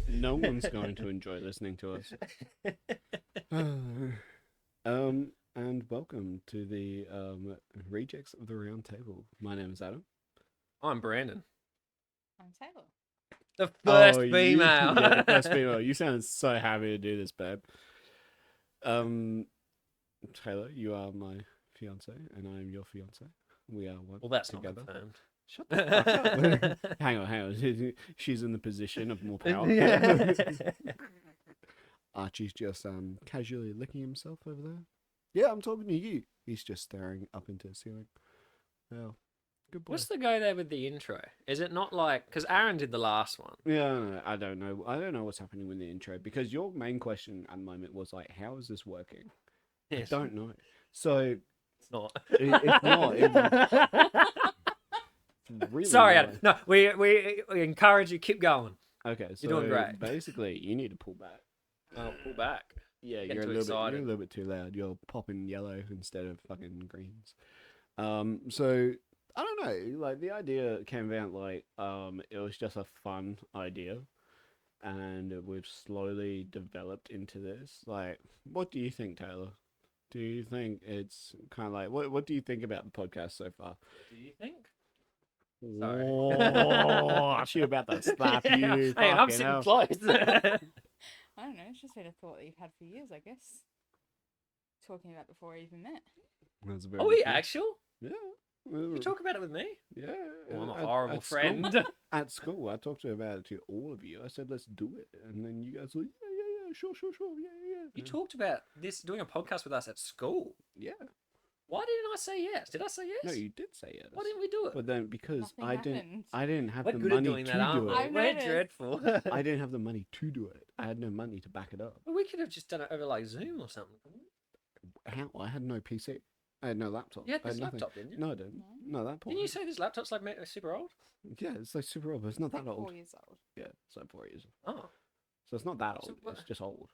No one's going to enjoy listening to us. And welcome to the Rejects of the Round Table. My name is Adam. I'm Brandon. I'm Taylor. The first Oh, female. Yeah, the first female. You sound so happy to do this, babe. Taylor, you are my fiance, and I am your fiance. We are one Well, that's together. not confirmed. Shut the fuck up. Hang on. She's in the position of more power. Archie's just casually licking himself over there. Yeah, I'm talking to you. He's just staring up into the ceiling. Well, good boy. What's the go there with the intro? Is it not like because Aaron did the last one? Yeah, no, I don't know. I don't know what's happening with the intro because your main question at the moment was like, how is this working? Yes. I don't know. So It's not. It's not. It's really Sorry, not. Adam. No, we encourage you. Keep going. Okay, so You're doing great. basically, you need to pull back. Oh, pull back. Yeah, Getting you're too a excited. little bit too loud. You're popping yellow instead of fucking greens. So I don't know. Like the idea came out like it was just a fun idea, and we've slowly developed into this. Like, what do you think, Taylor? Do you think it's kind of like what do you think about the podcast so far? Do you think? Sorry. Oh, she about to slap you. Hey, I'm fucking sitting hell. close. I don't know. It's just been a thought that you've had for years, I guess. Talking about before we even met. That's very Are we true. actual? Yeah. You talk about it with me? Yeah. Well, I'm a at- horrible at school- friend. At school, I talked about it to all of you. I said, let's do it. And then you guys were, yeah, sure, yeah. You talked about this doing a podcast with us at school. Yeah. Why didn't I say yes? Did I say yes? No, you did say yes. Why didn't we do it? But then because Nothing happened. I didn't have We're the good at money doing to that, aren't do we? it. I've We're noticed. dreadful. I didn't have the money to do it. I had no money to back it up. Well, we could have just done it over like Zoom or something. How? I had no PC. I had no laptop. You had I this nothing. laptop, didn't you? No, I didn't. No, that point. Didn't you say this laptop's like super old? Yeah, it's like super old, but it's not Like that old. 4 years old. Yeah, it's like 4 years. Oh. So it's not that So old. what- It's just old.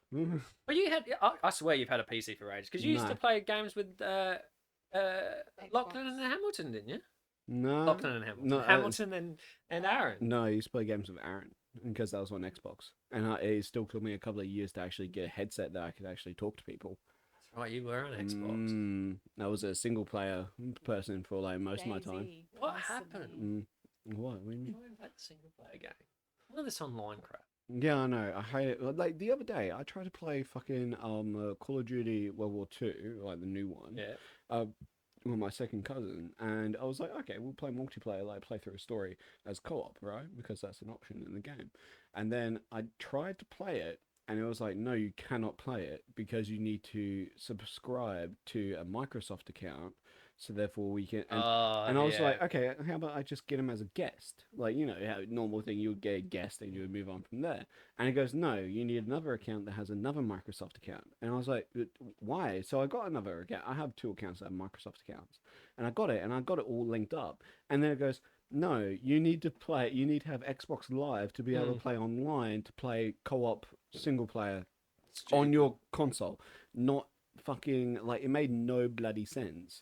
But you had, I swear you've had a PC for ages. Because you used No. to play games with Lachlan and Hamilton, didn't you? No. Lachlan and Hamilton. No, Hamilton and Aaron. No, I used to play games with Aaron because that was on Xbox, and it still took me a couple of years to actually get a headset that I could actually talk to people. That's right, you were on Xbox. I was a single player person for like most of my time. DayZ, What constantly. happened? What? What do you mean? Try and play the single player game. None of this online crap. Yeah, I know. I hate it. Like the other day, I tried to play fucking Call of Duty World War Two, like the new one. Yeah. With my second cousin, and I was like, okay, we'll play multiplayer, like play through a story as co-op, right? Because that's an option in the game. And then I tried to play it, and it was like, no, you cannot play it because you need to subscribe to a Microsoft account. So therefore, we can. And I was like, okay, how about I just get him as a guest? Like, you know, how normal thing, you would get a guest and you would move on from there. And he goes, no, you need another account that has another Microsoft account. And I was like, why? So I got another account. I have 2 accounts that have Microsoft accounts. And I got it, and I got it all linked up. And then it goes, no, you need to have Xbox Live to be able to play online, to play co-op single player on your console. Not fucking, like, it made no bloody sense.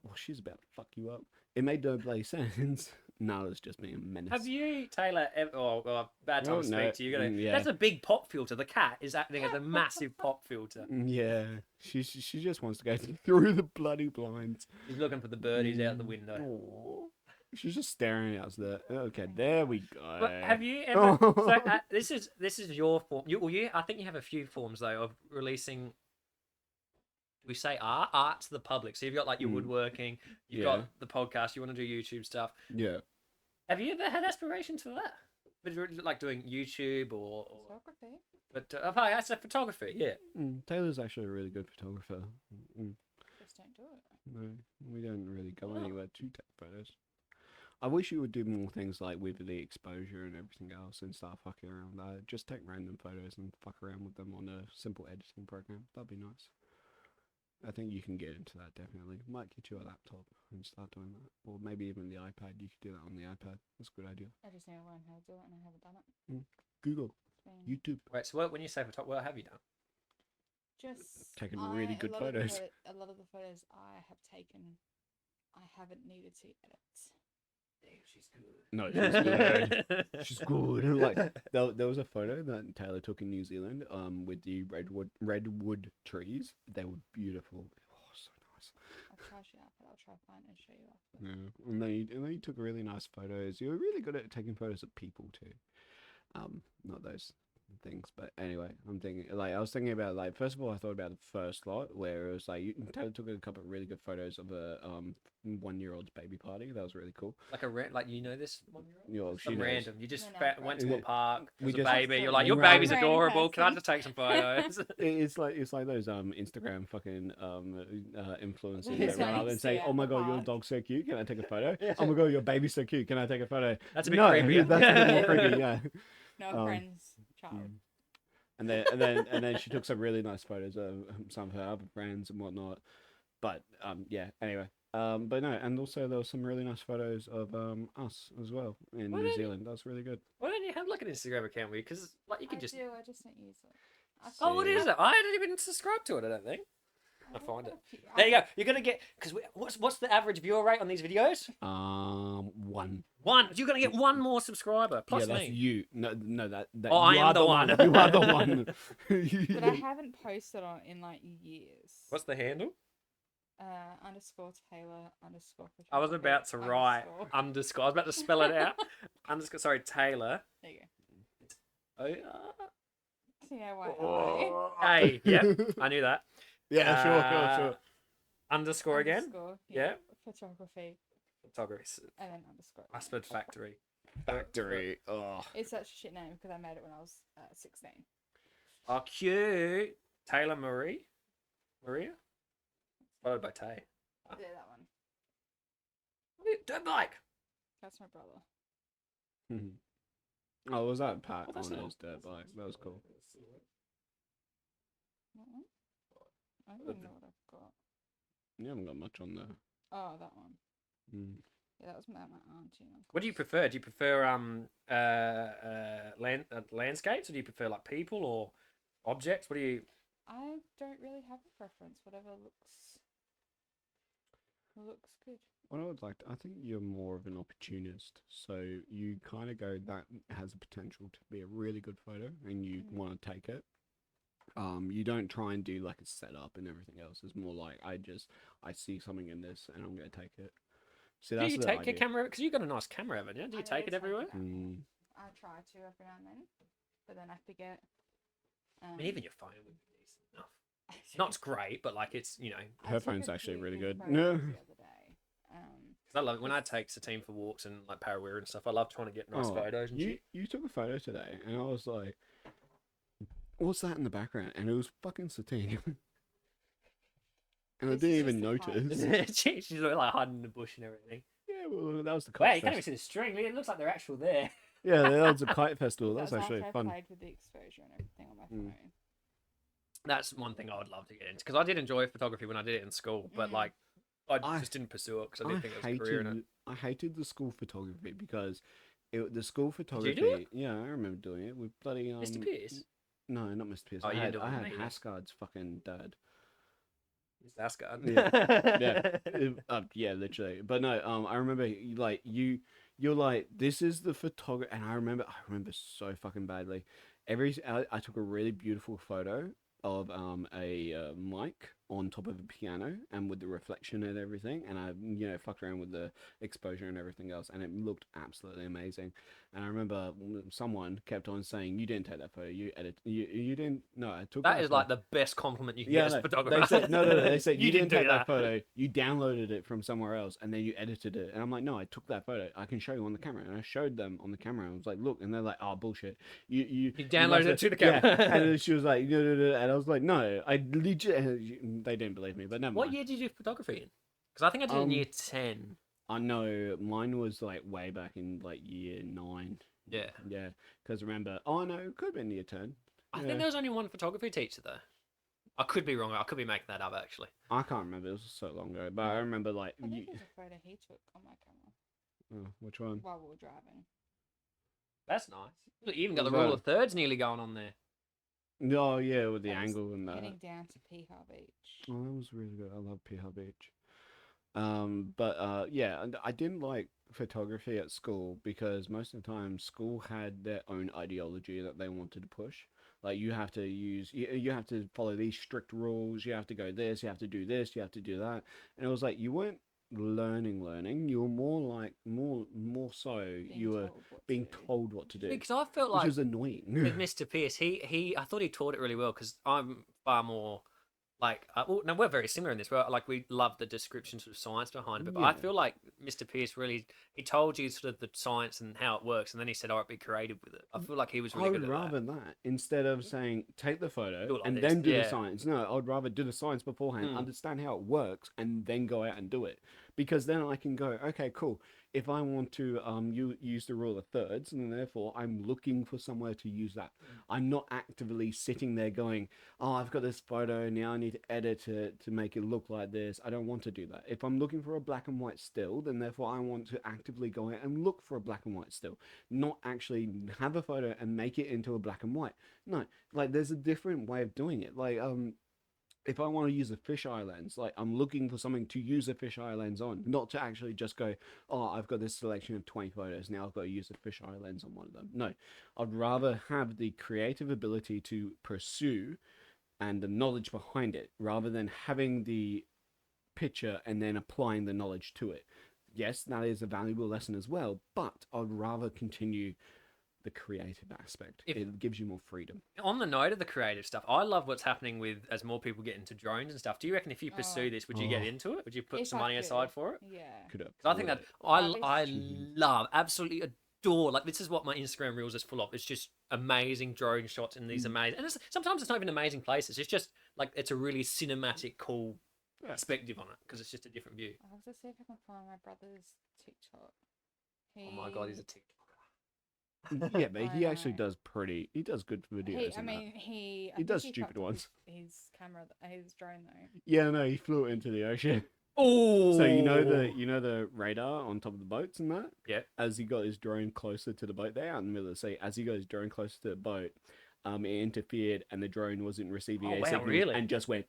Well, she's about to fuck you up. It made no bloody sense. No, it's just being a menace. Have you, Taylor, ever... Oh, bad time Oh, to no. speak to you. Yeah. That's a big pop filter. The cat is acting as a massive pop filter. Yeah, she just wants to go through the bloody blinds. He's looking for the birdies out the window. Aw. She's just staring at us there. Okay, there we go. But have you ever... So, this is your form. I think you have a few forms, though, of releasing... We say art to the public. So you've got like your woodworking, you've got the podcast, you want to do YouTube stuff. Yeah. Have you ever had aspirations for that? But like doing YouTube or Photography. but I said photography, yeah. Taylor's actually a really good photographer. Just don't do it. No, we don't really go anywhere to take photos. I wish you would do more things like with the exposure and everything else and start fucking around. Just take random photos and fuck around with them on a simple editing program. That'd be nice. I think you can get into that definitely. Might get you a laptop and start doing that. Or maybe even the iPad. You could do that on the iPad. That's a good idea. I just need to learn how to do it and I haven't done it. Google, It's been YouTube. Wait, so when you say photography, what have you done? just Taken really good a lot of the photos. a lot of the photos I have taken, I haven't needed to edit. she's good. No, she's good. She's good. Like there was a photo that Taylor took in New Zealand, with the redwood trees. They were beautiful. Oh, so nice. I'll charge you up, but I'll try to find it and show you after. Yeah, and then you took really nice photos. You were really good at taking photos of people too. Not those things, but anyway, I was thinking about, like, first of all, I thought about the first lot where it was like Taylor took a couple of really good photos of a 1-year-old's baby party. That was really cool. Like like, you know, this 1-year-old. Yeah, she Some knows. random. You just No, no, went to a right. park. We There's a just- baby. You're We like, your ran- baby's Random adorable. Can I person. just take some photos? It's like those Instagram fucking influencers It's that run like up and say, at "Oh my the god, your park. dog's so cute. Can I take a photo? Yeah. Oh my god, your baby's so cute. Can I take a photo?" That's a bit No, creepier. that's a bit more creepy. Yeah. No, Um, friend's child. Mm. And then she took some really nice photos of some of her other friends and whatnot. But yeah, anyway. But no, and also there were some really nice photos of us as well in Why New don't you- Zealand. That's really good. Why don't you have like an Instagram account? Because like you can I just. do, I just don't use it. Oh, what See. is it? I didn't even subscribe to it. I don't think. I'll I've find got it. a few- There you go. You're gonna get because what's the average viewer rate on these videos? One. One. You're gonna get one more subscriber plus yeah, that's me. you. No, that. Oh, I you am are the one. You are the one. But I haven't posted on in like years. What's the handle? Underscore Taylor underscore. I was about to write underscore. I was about to spell it out. Underscore. Sorry, Taylor. There you Oh, go. TAYI. oh, hey, yeah, I knew that. Yeah, Uh, sure. Underscore again. Underscore, Yeah. Photography Photography. and then underscore. Aspid Factory. Factory. Oh. It's such a shit name because I made it when I was 16. Oh, cute. Taylor Marie. Maria. Followed by Tay. Yeah, that one. Dirt bike. That's my brother. Oh, was that Pat Oh, that's on not- his dirt bike? That was cool. That one? I don't even know what I've got. You haven't got much on there. Oh, that one. Mm. Yeah, that was my auntie. and uncle. What do you prefer? Do you prefer landscapes, or do you prefer like people or objects? What do you? I don't really have a preference. Whatever looks good. What I would like I think you're more of an opportunist. So you kind of go, that has a potential to be a really good photo and you Mm. want to take it. You don't try and do like a setup and everything else. It's more like I see something in this and I'm going to take it. So Do that's you the take your idea. camera? Because you've got a nice camera, haven't you? Do you I take know it it's everywhere? like Mm. I try to every now and then, but then I forget. I mean, even your phone would be decent enough. Not great, but like it's I Her took phone's a actually few really good good. photos No. the other day. Because I love it when I take Satine for walks and like Parawira and stuff. I love trying to get nice Oh, photos and you shit. you took a photo today and I was like, what's that in the background? And it was fucking Satine. And I This didn't is even just the notice. She's like hiding in the bush and everything. Yeah, well, that was the Wait, kite you can't even fest. see the string. It looks like they're actual there. Yeah, that was a kite festival. That That's was actually after I fun. played with the exposure and everything on my Mm. phone. That's one thing I would love to get into because I did enjoy photography when I did it in school, but Mm. like I I- just didn't pursue it because I didn't think it was a career in it. I hated the school photography because the school you photography. do it? Yeah, I remember doing it with bloody Mr. Pierce, No, not Mr. Pierce. Oh, I you had didn't do it I with had me, yeah. Haskard's fucking dad. Mr. Asgard. Yeah, literally. But no, I remember you're like, this is the photography, and I remember so fucking badly. I took a really beautiful photo of a mic on top of a piano and with the reflection and everything, and I fucked around with the exposure and everything else, and it looked absolutely amazing. And I remember someone kept on saying, "You didn't take that photo. You didn't. No, I took That is photo." like the best compliment you can Yeah, get as no, a photographer. they said no. They said you didn't do take that photo. You downloaded it from somewhere else, and then you edited it. And I'm like, no, I took that photo. I can show you on the camera. And I showed them on the camera. I was like, look, and they're like, oh bullshit. You downloaded it to the Yeah. camera. And then she was like, no, and I was like, no, I legit. They didn't believe me, but never What mind. year did you do photography in? Because I think I did in year 10. I know mine was like way back in like year 9. Yeah. Yeah, because remember, oh no, it could have been year 10. I Yeah. think there was only one photography teacher though. I could be wrong. I could be making that up actually. I can't remember. It was so long ago, but I remember like. I think there's a photo he took on my camera Oh, which one? while we were driving. That's nice. Look, you even got the What was rule that? of thirds nearly going on there. Oh yeah, with the That was angle and that. Heading down to Piha Beach. Oh, that was really good. I love Piha Beach. Yeah, and I didn't like photography at school because most of the time school had their own ideology that they wanted to push. Like you have to you have to follow these strict rules, you have to go this, you have to do this, you have to do that. And it was like you weren't learning, you were more like more so Being you were told what to being do. told what to do, Because I felt which like was annoying. with Mr. Pierce, I thought he taught it really well because I'm far more like, well, no, we're very similar in this. We're, like, we love the description sort of science behind it, but I Yeah. feel like Mr. Pierce really, he told you sort of the science and how it works, and then he said, all right, be creative with it. I feel like he was I really would good at rather that instead of saying take the photo Do it like and this, then do the yeah. science. No, I'd rather do the science beforehand, Mm. understand how it works, and then go out and do it. Because then I can go, okay, cool. If I want to use the rule of thirds, and therefore I'm looking for somewhere to use that. I'm not actively sitting there going, oh, I've got this photo now. I need to edit it to make it look like this. I don't want to do that. If I'm looking for a black and white still, then therefore I want to actively go out and look for a black and white still, not actually have a photo and make it into a black and white. No, like there's a different way of doing it. Like if I want to use a fisheye lens, like I'm looking for something to use a fisheye lens on, not to actually just go, oh, I've got this selection of 20 photos, now I've got to use a fisheye lens on one of them. No, I'd rather have the creative ability to pursue and the knowledge behind it rather than having the picture and then applying the knowledge to it. Yes, that is a valuable lesson as well, but I'd rather continue the creative aspect. If It gives you more freedom. on the note of the creative stuff, I love what's happening with as more people get into drones and stuff. Do you reckon if you pursue this, would you get Oh. into it? Would you put If some I money could, aside for it? Yeah. Could have. 'Cause I think that That'd be I Mhm. love, absolutely adore. Like, this is what my Instagram reels is full of. It's just amazing drone shots and these amazing. And sometimes it's not even amazing places. It's just like it's a really cinematic, cool Yeah. perspective on it because it's just a different view. I'll have to see if I can find my brother's TikTok. Oh my god, he's a TikToker. Yeah, but he I actually know. does he does good videos. I mean, I He think does he stupid fucked up ones. His camera, his drone though. Yeah, no, he flew it into the ocean. Oh, So you know the radar on top of the boats and that? Yeah. As he got his drone closer to the boat, they're out in the middle of the sea. As he got his drone closer to the boat, it interfered and the drone wasn't receiving Oh, a wow, signal really? and just went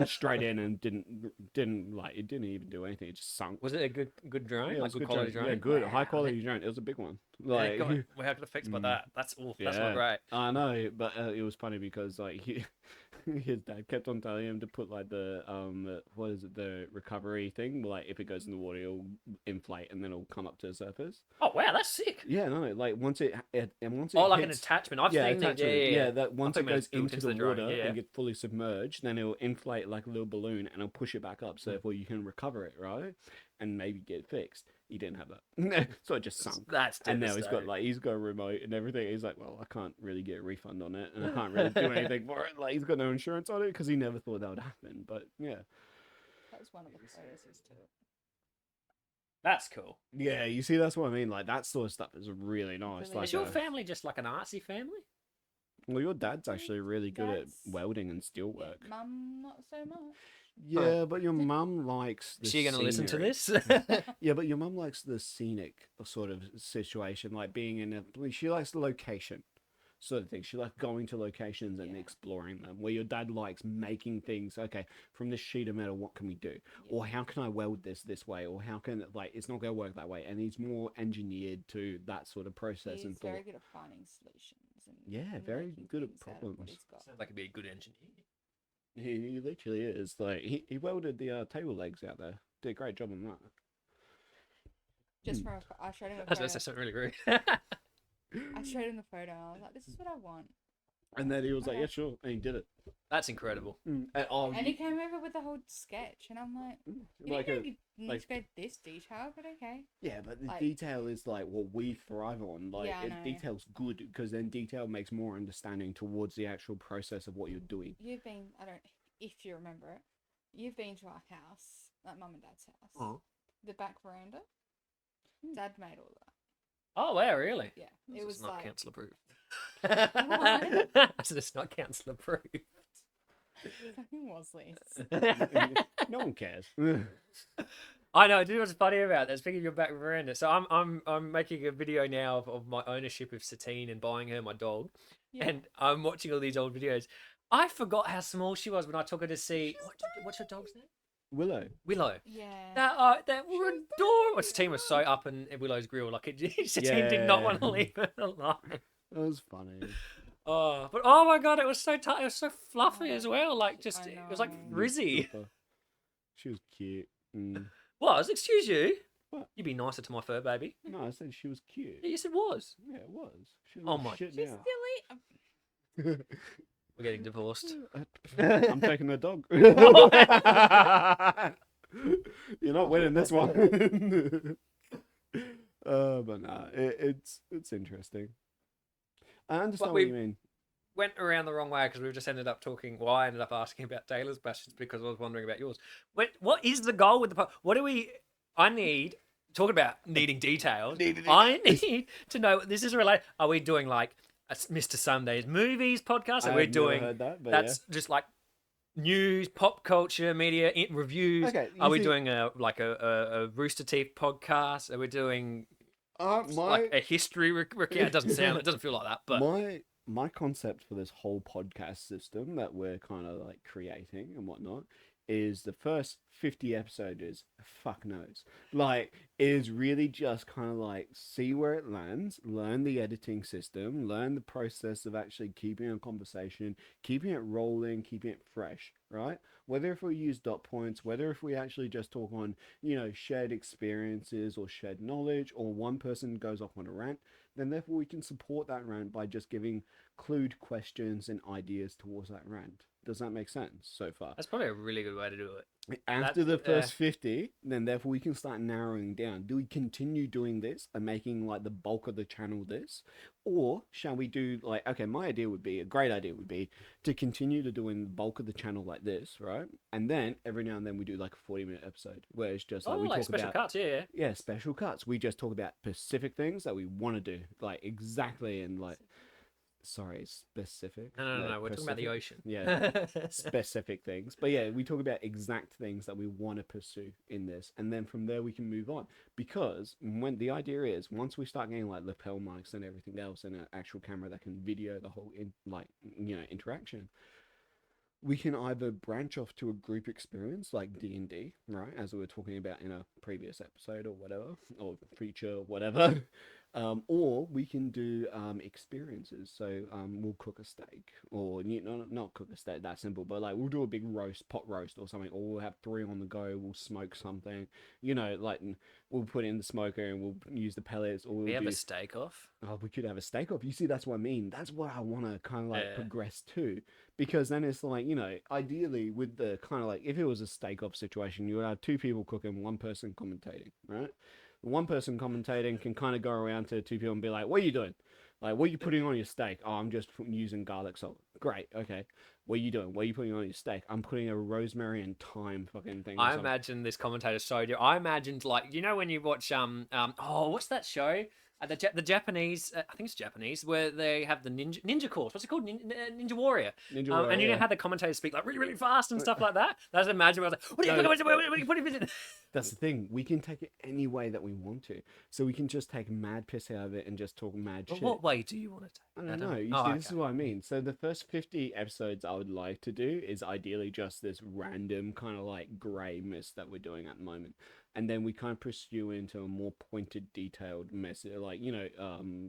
straight in and didn't like it didn't even do anything. It just sunk. Was it a good drone? Yeah, it like was a good good quality drone. drone? Yeah, good, Wow. high quality drone. It was a big one. Yeah, Like, God, well, how could I fix by Mm. that? That's that's yeah, not great. I know, but it was funny because like his dad kept on telling him to put like the what is it, the recovery thing, like if it goes in the water it'll inflate and then it'll come up to the surface. Oh wow, that's sick. Yeah, no, like once it and once it Oh, like an hits, attachment. I've yeah, seen that. attachment. Yeah. That once thought it you meant goes it's built into into the the drone, water yeah. and get fully submerged, then it'll inflate like a little balloon and it'll push it back up, so Mm. therefore you can recover it, right? And maybe get it fixed. He didn't have that, so it just sunk. That's And now devastating. he's got a remote and everything. He's like, well, I can't really get a refund on it, and I can't really do anything for it. Like he's got no insurance on it because he never thought that would happen. But yeah, That was one of the photos he's took. That's cool. yeah, you see, that's what I mean. Like that sort of stuff is really nice. Really Like, Is your family just like an artsy family? well, your dad's actually really good at Dad's- welding and steel Yeah, work. Mum, not so much. Yeah, but your mum likes. Is she going to listen to scenery. this? Yeah, but your mum likes the scenic sort of situation, like being in a. She likes the location, sort of thing. She likes going to locations and Yeah. exploring them. Where your dad likes making things. Okay, from this sheet of metal, what can we do? Or how can I weld this way? Or how can like it's not going to work that way? And he's more engineered to that sort of process and He's thought. very good at finding solutions. And, Yeah, and very making good at things out of what problems. he's got. Sounds like he'd be a good engineer. He literally is. Like he welded the table legs out there. Did a great job on that. Just from I showed him a I was going to photo. say something really rude. I showed him the photo. And I was like, "This is what I want." And then he was like, Okay. "Yeah, sure," and he did it. That's incredible. And, oh, And he came over with the whole sketch, and I'm like, "You like didn't a, need like- to go this detail, but okay." yeah, but the like- detail is like what we thrive on. Like, Yeah, I know. detail's good because then detail makes more understanding towards the actual process of what you're doing. You've been, I don't, if you remember it, you've been to our house, like Mum and Dad's house, Oh. the back veranda. Dad made all that. Oh, wow, really? Yeah, This it is was not like council approved. What? I said it's not council approved. fucking was Liz. No one cares. I know. Do you know what's funny about that? Speaking of your back veranda, so I'm making a video now of my ownership of Satine and buying her my dog, Yeah. and I'm watching all these old videos. I forgot how small she was when I took her to see. What's your dog's name? Willow. Willow. Yeah. That were adorable. Its team was so up in Willow's grill, like its team did not want to Yeah. leave her alone. That was funny. Oh, but oh my god, it was so tight. It was so fluffy Oh, as well. Like I it was like know. frizzy. Super. She was cute. Was, excuse you. What? You'd be nicer to my fur baby. No, I said she was cute. Yes, it was. Yeah, it was. She Oh was my- shit She's now. silly. We're getting divorced. I'm taking the dog. You're not winning this one. But nah, it's interesting. I understand what you mean. Went around the wrong way because we just ended up talking. Well, I ended up asking about Taylor's questions because I was wondering about yours. What is the goal with the? What do we? I need talking about needing details. I need to know. This is related. Are we doing like a Mr. Sunday's movies podcast? Are we I've never doing? heard that, but That's just like news, pop culture, media reviews. Okay, you Are we see- doing a Rooster Teeth podcast? Are we doing my like a history recount? It doesn't sound. It doesn't feel like that. But my concept for this whole podcast system that we're kind of like creating and whatnot is the first 50 episodes is fuck knows. Like, it is really just kind of like see where it lands, learn the editing system, learn the process of actually keeping a conversation, keeping it rolling, keeping it fresh, right? Whether if we use dot points, whether if we actually just talk on, shared experiences or shared knowledge, or one person goes off on a rant, then therefore we can support that rant by just giving clued questions and ideas towards that rant. Does that make sense so far? that's probably a really good way to do it. After the first 50, then therefore we can start narrowing down. Do we continue doing this and making like the bulk of the channel this? Or shall we do like, okay, a great idea would be to continue to doing the bulk of the channel like this, right? And then every now and then we do like a 40-minute episode where it's just like we talk special about cuts, yeah. yeah, special cuts. We just talk about specific things that we want to do, like exactly, and like, sorry, specific. No. like We're talking about the specific. ocean. Yeah, specific things. But yeah, we talk about exact things that we want to pursue in this, and then from there we can move on. Because when the idea is, once we start getting like lapel mics and everything else, and an actual camera that can video the whole interaction, we can either branch off to a group experience like D&D, right, as we were talking about in a previous episode or whatever, or feature or whatever, or we can do experiences. So we'll cook a steak, or not cook a steak that simple, but like we'll do a big pot roast or something, or we'll have 3 on the go. We'll smoke something, like we'll put it in the smoker and we'll use the pellets. Or We have a steak off. Oh, we could have a steak off. You see, that's what I mean. That's what I want to kind of like Yeah. progress to, because then it's like, ideally with the kind of like, if it was a steak off situation, you would have 2 people cooking, 1 person commentating, right? The 1 person commentating can kind of go around to 2 people and be like, what are you doing? Like, what are you putting on your steak? Oh, I'm just using garlic salt. Great. Okay. What are you doing? What are you putting on your steak? I'm putting a rosemary and thyme fucking thing. or I something." imagine this commentator so I imagined like when you watch what's that show? The Japanese, I think it's Japanese, where they have the ninja course. What's it called? Ninja Warrior. Ninja And Warrior, you know yeah. how the commentators speak like really, really fast and stuff like that. That's imagine. I was like, what are you? That's the thing. We can take it any way that we want to. So we can just take mad piss out of it and just talk mad shit. What way do you want to take? I don't know. You see, this is what I mean. So the first 50 episodes I would like to do is ideally just this random kind of like grey mist that we're doing at the moment. And then we kind of pursue into a more pointed, detailed message, like,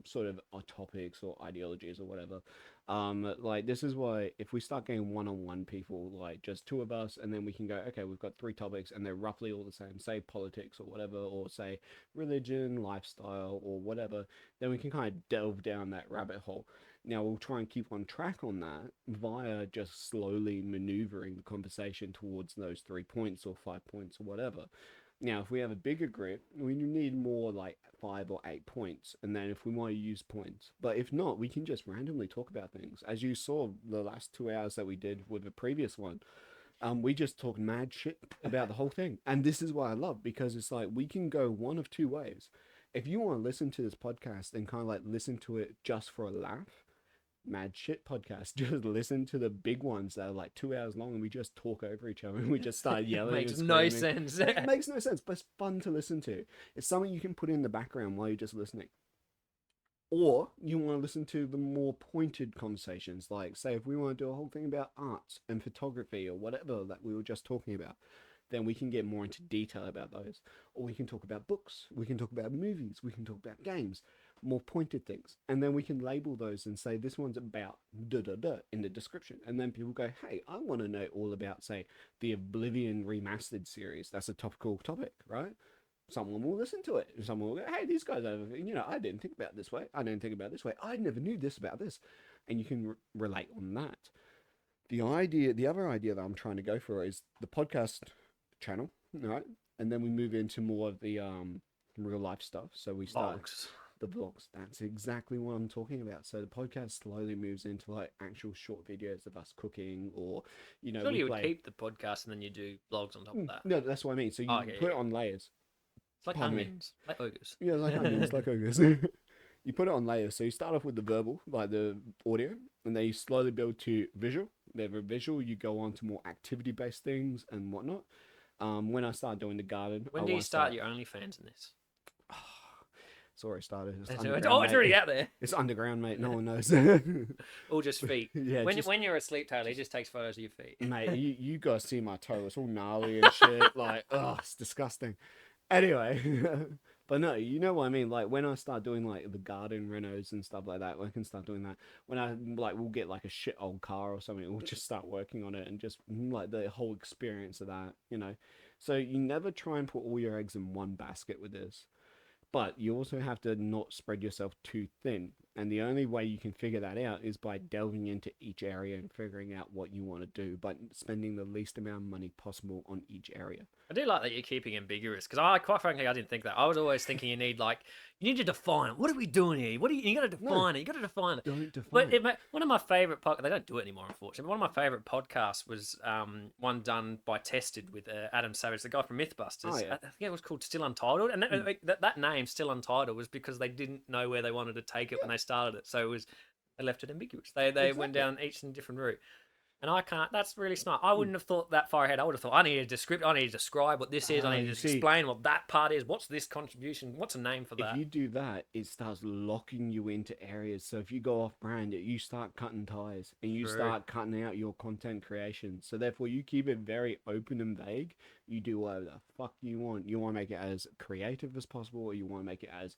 sort of topics or ideologies or whatever. Like, this is why if we start getting one-on-one people, like just 2 of us, and then we can go, okay, we've got 3 topics and they're roughly all the same, say politics or whatever, or say religion, lifestyle or whatever, then we can kind of delve down that rabbit hole. Now, we'll try and keep on track on that via just slowly maneuvering the conversation towards those 3 points or 5 points or whatever. Now, if we have a bigger group, we need more like 5 or 8 points, and then if we want to use points. But if not, we can just randomly talk about things. As you saw the last 2 hours that we did with the previous one, we just talked mad shit about the whole thing. And this is what I love, because it's like we can go one of 2 ways. If you want to listen to this podcast and kind of like listen to it just for a laugh, mad shit podcast. Just listen to the big ones that are like 2 hours long and we just talk over each other and we just start yelling. Makes and no screaming. sense. It makes no sense, but it's fun to listen to. It's something you can put in the background while you're just listening. Or you want to listen to the more pointed conversations, like say if we want to do a whole thing about arts and photography or whatever that we were just talking about, then we can get more into detail about those. Or we can talk about books, we can talk about movies, we can talk about games, more pointed things. And then we can label those and say, this one's about da da da in the description. And then people go, hey, I want to know all about, say, the Oblivion Remastered series. That's a topical topic, right? Someone will listen to it. Someone will go, hey, these guys, I didn't think about it this way. I didn't think about it this way. I never knew this about this. And you can relate on that. The other idea that I'm trying to go for is the podcast channel, right? And then we move into more of the real life stuff. So we start the vlogs. That's exactly what I'm talking about. So the podcast slowly moves into like actual short videos of us cooking, or Surely you would keep the podcast and then you do vlogs on top of that. No, that's what I mean. So you put it on layers. It's like onions, like ogres. Yeah, like onions, like ogres. You put it on layers. So you start off with the verbal, like the audio, and then you slowly build to visual. Then with visual, you go on to more activity-based things and whatnot. When I started doing the garden, when do you start your OnlyFans in this? It's already started. It's already out there. It's underground, mate. No one knows. All just feet. Yeah. When you're asleep, Taylor, he just takes photos of your feet. Mate, you guys see my toe. It's all gnarly and shit. Like, it's disgusting. Anyway, but no, you know what I mean? Like, when I start doing, like, the garden renos and stuff like that, I can start doing that. When I, like, we'll get, like, a shit old car or something, we'll just start working on it and just, like, the whole experience of that, So you never try and put all your eggs in one basket with this. But you also have to not spread yourself too thin. And the only way you can figure that out is by delving into each area and figuring out what you want to do, but spending the least amount of money possible on each area. I do like that you're keeping ambiguous, because quite frankly, I didn't think that. I was always thinking you need to define it. What are we doing here? You got to define it. You got to define it. Don't define it. One of my favorite podcasts, they don't do it anymore, unfortunately. But one of my favorite podcasts was one done by Tested with Adam Savage, the guy from MythBusters. Oh, yeah. I think it was called Still Untitled, and that name, Still Untitled, was because they didn't know where they wanted to take it when they started it. So they left it ambiguous. They went down each and different route. And I can't. That's really smart. I wouldn't have thought that far ahead. I would have thought I need to describe what this is. I need to explain what that part is. What's this contribution? What's a name for that? If you do that, it starts locking you into areas. So if you go off brand, you start cutting ties and you start cutting out your content creation. So therefore, you keep it very open and vague. You do whatever the fuck you want. You want to make it as creative as possible, or you want to make it as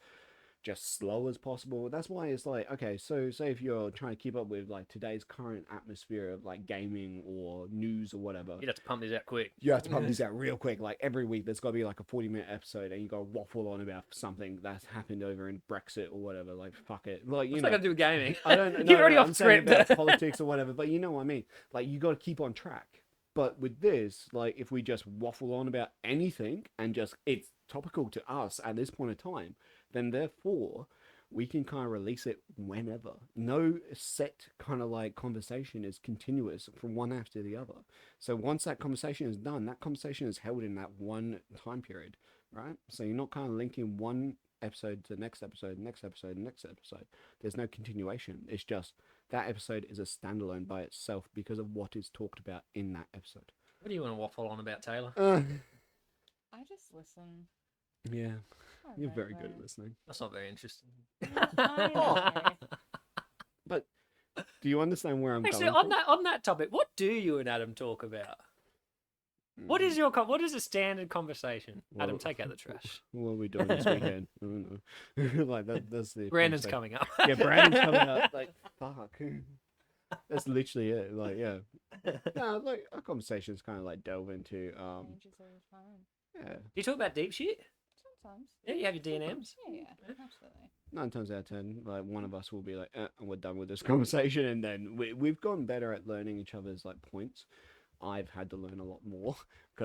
just slow as possible. That's why it's like, okay, so say if you're trying to keep up with like today's current atmosphere of like gaming or news or whatever, you'd have to pump these out quick. You have to pump these out real quick. Like every week there's got to be like a 40-minute episode and you got to waffle on about something that's happened over in Brexit or whatever. Like, fuck it. Like, What's that got to do with gaming? I don't know. You're already off script. About politics or whatever, but you know what I mean. Like, you got to keep on track. But with this, like, if we just waffle on about anything and just it's topical to us at this point in time, then therefore we can kind of release it whenever. No set kind of like conversation is continuous from one after the other. So once that conversation is done, that conversation is held in that one time period, right? So you're not kind of linking one episode to the next episode, next episode, next episode. There's no continuation. It's just that episode is a standalone by itself because of what is talked about in that episode. What do you want to waffle on about, Taylor? I just listen. Yeah. You're very good at listening. That's not very interesting. But do you understand where I'm Actually, going on that topic, what do you and Adam talk about? What is a standard conversation? Well, Adam, take out the trash. What are we doing this weekend? I don't know. Like that's the Brandon's coming up. Yeah, Brandon's coming up. Like, fuck. That's literally it. Like, yeah. No, like our conversations kind of like delve into Changes all the time. yeah. Do you talk about deep shit? Sometimes. Yeah, you have your DNMs. Yeah, absolutely. 9 times out of 10, like one of us will be like, we're done with this conversation, and then we've gotten better at learning each other's like points. I've had to learn a lot more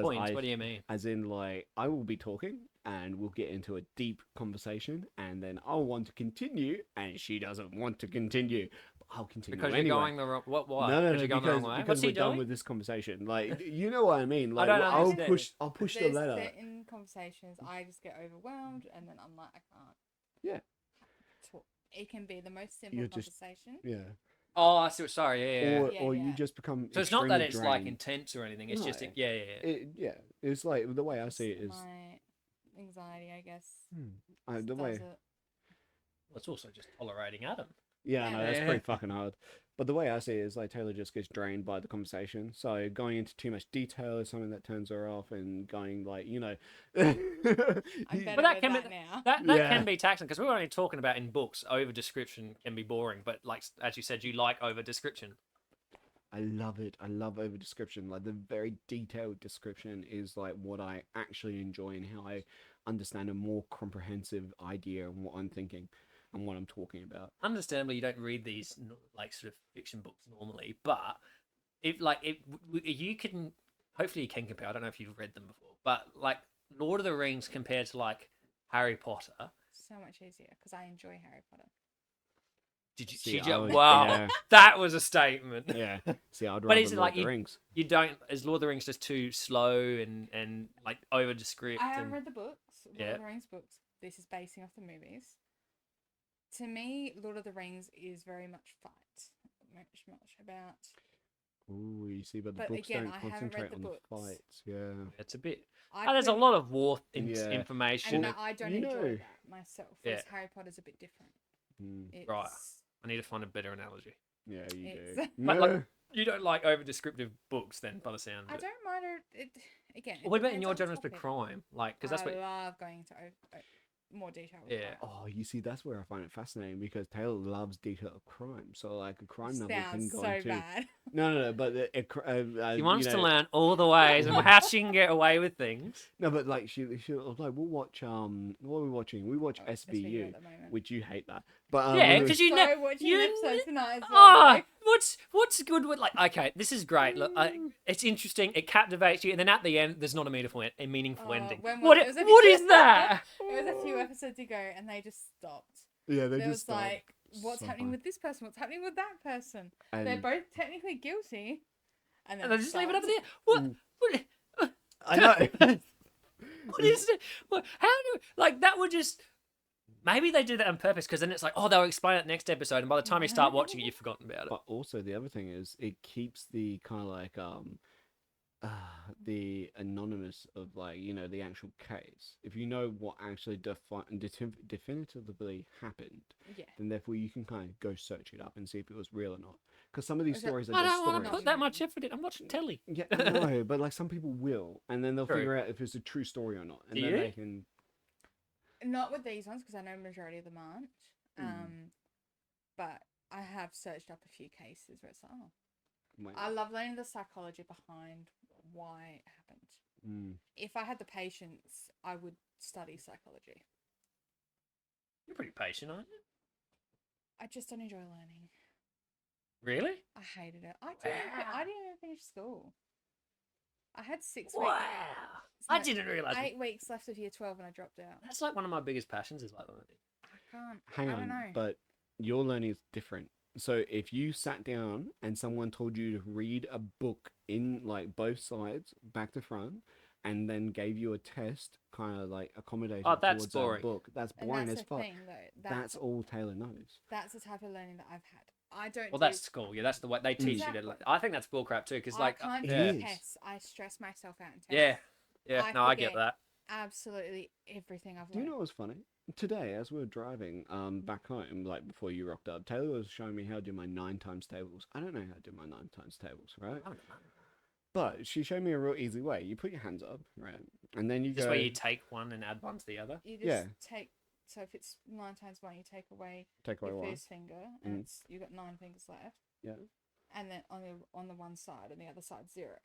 Points? What do you mean? As in, like, I will be talking and we'll get into a deep conversation, and then I'll want to continue, and she doesn't want to continue. But I'll continue Because anyway. you're going the wrong. Why? No, Because you're going the wrong way. because What's he we're done doing? with this conversation. Like, you know what I mean? Like, don't I'll understand. push the There's letter. certain conversations I just get overwhelmed, and then I'm like, I can't. Yeah. Talk. It can be the most simple You're just- conversation. Yeah. Oh, I see. Sorry, yeah. Or Yeah, you yeah. just become. So it's not that extremely it's like drained. intense or anything. It's No. just yeah. Yeah, it's like the way I see it is My anxiety, I guess. the way. does it. Well, it's also just tolerating Adam. Yeah, no, that's Yeah. pretty fucking hard. But the way I see it is like Taylor just gets drained by the conversation. So going into too much detail is something that turns her off, and going like, I'm he- better But that with can be that now. that Yeah. can be taxing because we were only talking about in books. Over description can be boring, but like as you said, you like over description. I love it. I love over description. Like the very detailed description is like what I actually enjoy and how I understand a more comprehensive idea of what I'm thinking and what I'm talking about. Understandably, you don't read these like sort of fiction books normally, but if like you can, hopefully you can compare. I don't know if you've read them before, but like Lord of the Rings compared to like Harry Potter. So much easier because I enjoy Harry Potter. See, Wow, yeah, that was a statement. yeah. See, I'd But rather is it Lord like of the Rings. You don't, is Lord of the Rings just too slow and like over descript? I haven't and... read the books, Lord Yeah. of the Rings books. This is basing off the movies. To me, Lord of the Rings is very much fight, much about. Ooh, you see, but the But books again, don't I haven't read concentrate the on the books. fights. Yeah. It's a bit. I There's a couldn't- lot of war Yeah. information. and I don't you enjoy know- that myself. Whereas Yeah. Harry Potter's a bit different. Mm, It's, Right. I need to find a better analogy. yeah, you It's- do. But, like, No. You don't like over descriptive books, then, by the sound of I it. don't mind it. Again, it What about in depends your on the genres for topic. crime? Like, because that's I what. love going into more detail. With Yeah. crime. Oh, you see, that's where I find it fascinating because Taylor loves detailed crime. So, like, a crime novel can Sounds go so into. bad. No, but She wants to learn all the ways and how she can get away with things. No, but like she was like, we'll watch what are we watching? We watch Oh, SVU SVU, at the moment. which you hate that. But Yeah, because you know. watching you an episode tonight as well. Ah, like, what's good with like? Okay, this is great. Look, it's interesting. It captivates you, and then at the end, there's not a meaningful ending. when What? was it? It was a- What is that? It was a few episodes ago, and they just stopped. yeah, they There was just stopped. like, what's So happening fun. with this person? What's happening with that person? They're And both technically guilty, and then And they just leave it up stopped. there. What? Mm. What? I know. What is it? How do like that would just maybe they do that on purpose because then it's like oh they'll explain it next episode and by the time you start watching it you've forgotten about it. But also the other thing is it keeps the kind of like the anonymous of like the actual case. If you know what actually definitively happened, Yeah. then therefore you can kind of go search it up and see if it was real or not. Because some of these Is it- stories are I just don't want to stories. put that much effort in. I'm watching telly. Yeah, I know, but like some people will, and then they'll True. figure out if it's a true story or not, and Do then you? they can. Not with these ones because I know majority of them aren't. Mm. But I have searched up a few cases where it's like, oh, Wait, I love learning the psychology behind why it happened. mm. If I had the patience, I would study psychology. You're pretty patient, aren't you? I just don't enjoy learning. Really? I hated it. I didn't even finish school. I had 6 weeks. Wow. I No, didn't realize. 8 weeks left of year 12 and I dropped out. That's like one of my biggest passions is like learning. I can't. Hang I on, don't know. but your learning is different. So if you sat down and someone told you to read a book in like both sides, back to front, and then gave you a test, kind of like accommodated Oh, that's towards boring. that book, that's And boring that's as the fuck. thing, though. That's all Taylor knows. That's the type of learning that I've had. I don't. Well, do, that's school. Yeah, that's the way they teach you to. Exactly. I think that's bullcrap too, because like, I can't It do is. tests. I stress myself out in tests. yeah, yeah. I No, I get forget that. Absolutely everything I've Do you learned. know what's funny? Today, as we were driving back home, like before you rocked up, Taylor was showing me how to do my 9 times tables. I don't know how to do my 9 times tables, right? But she showed me a real easy way. You put your hands up, right? And then you Just go. where you take one and add one to the other. You just Yeah. take. So if it's 9 times 1, you take away Take away your one. first finger, and Mm. it's you got 9 fingers left. Yeah. And then on the one side, and the other side 0.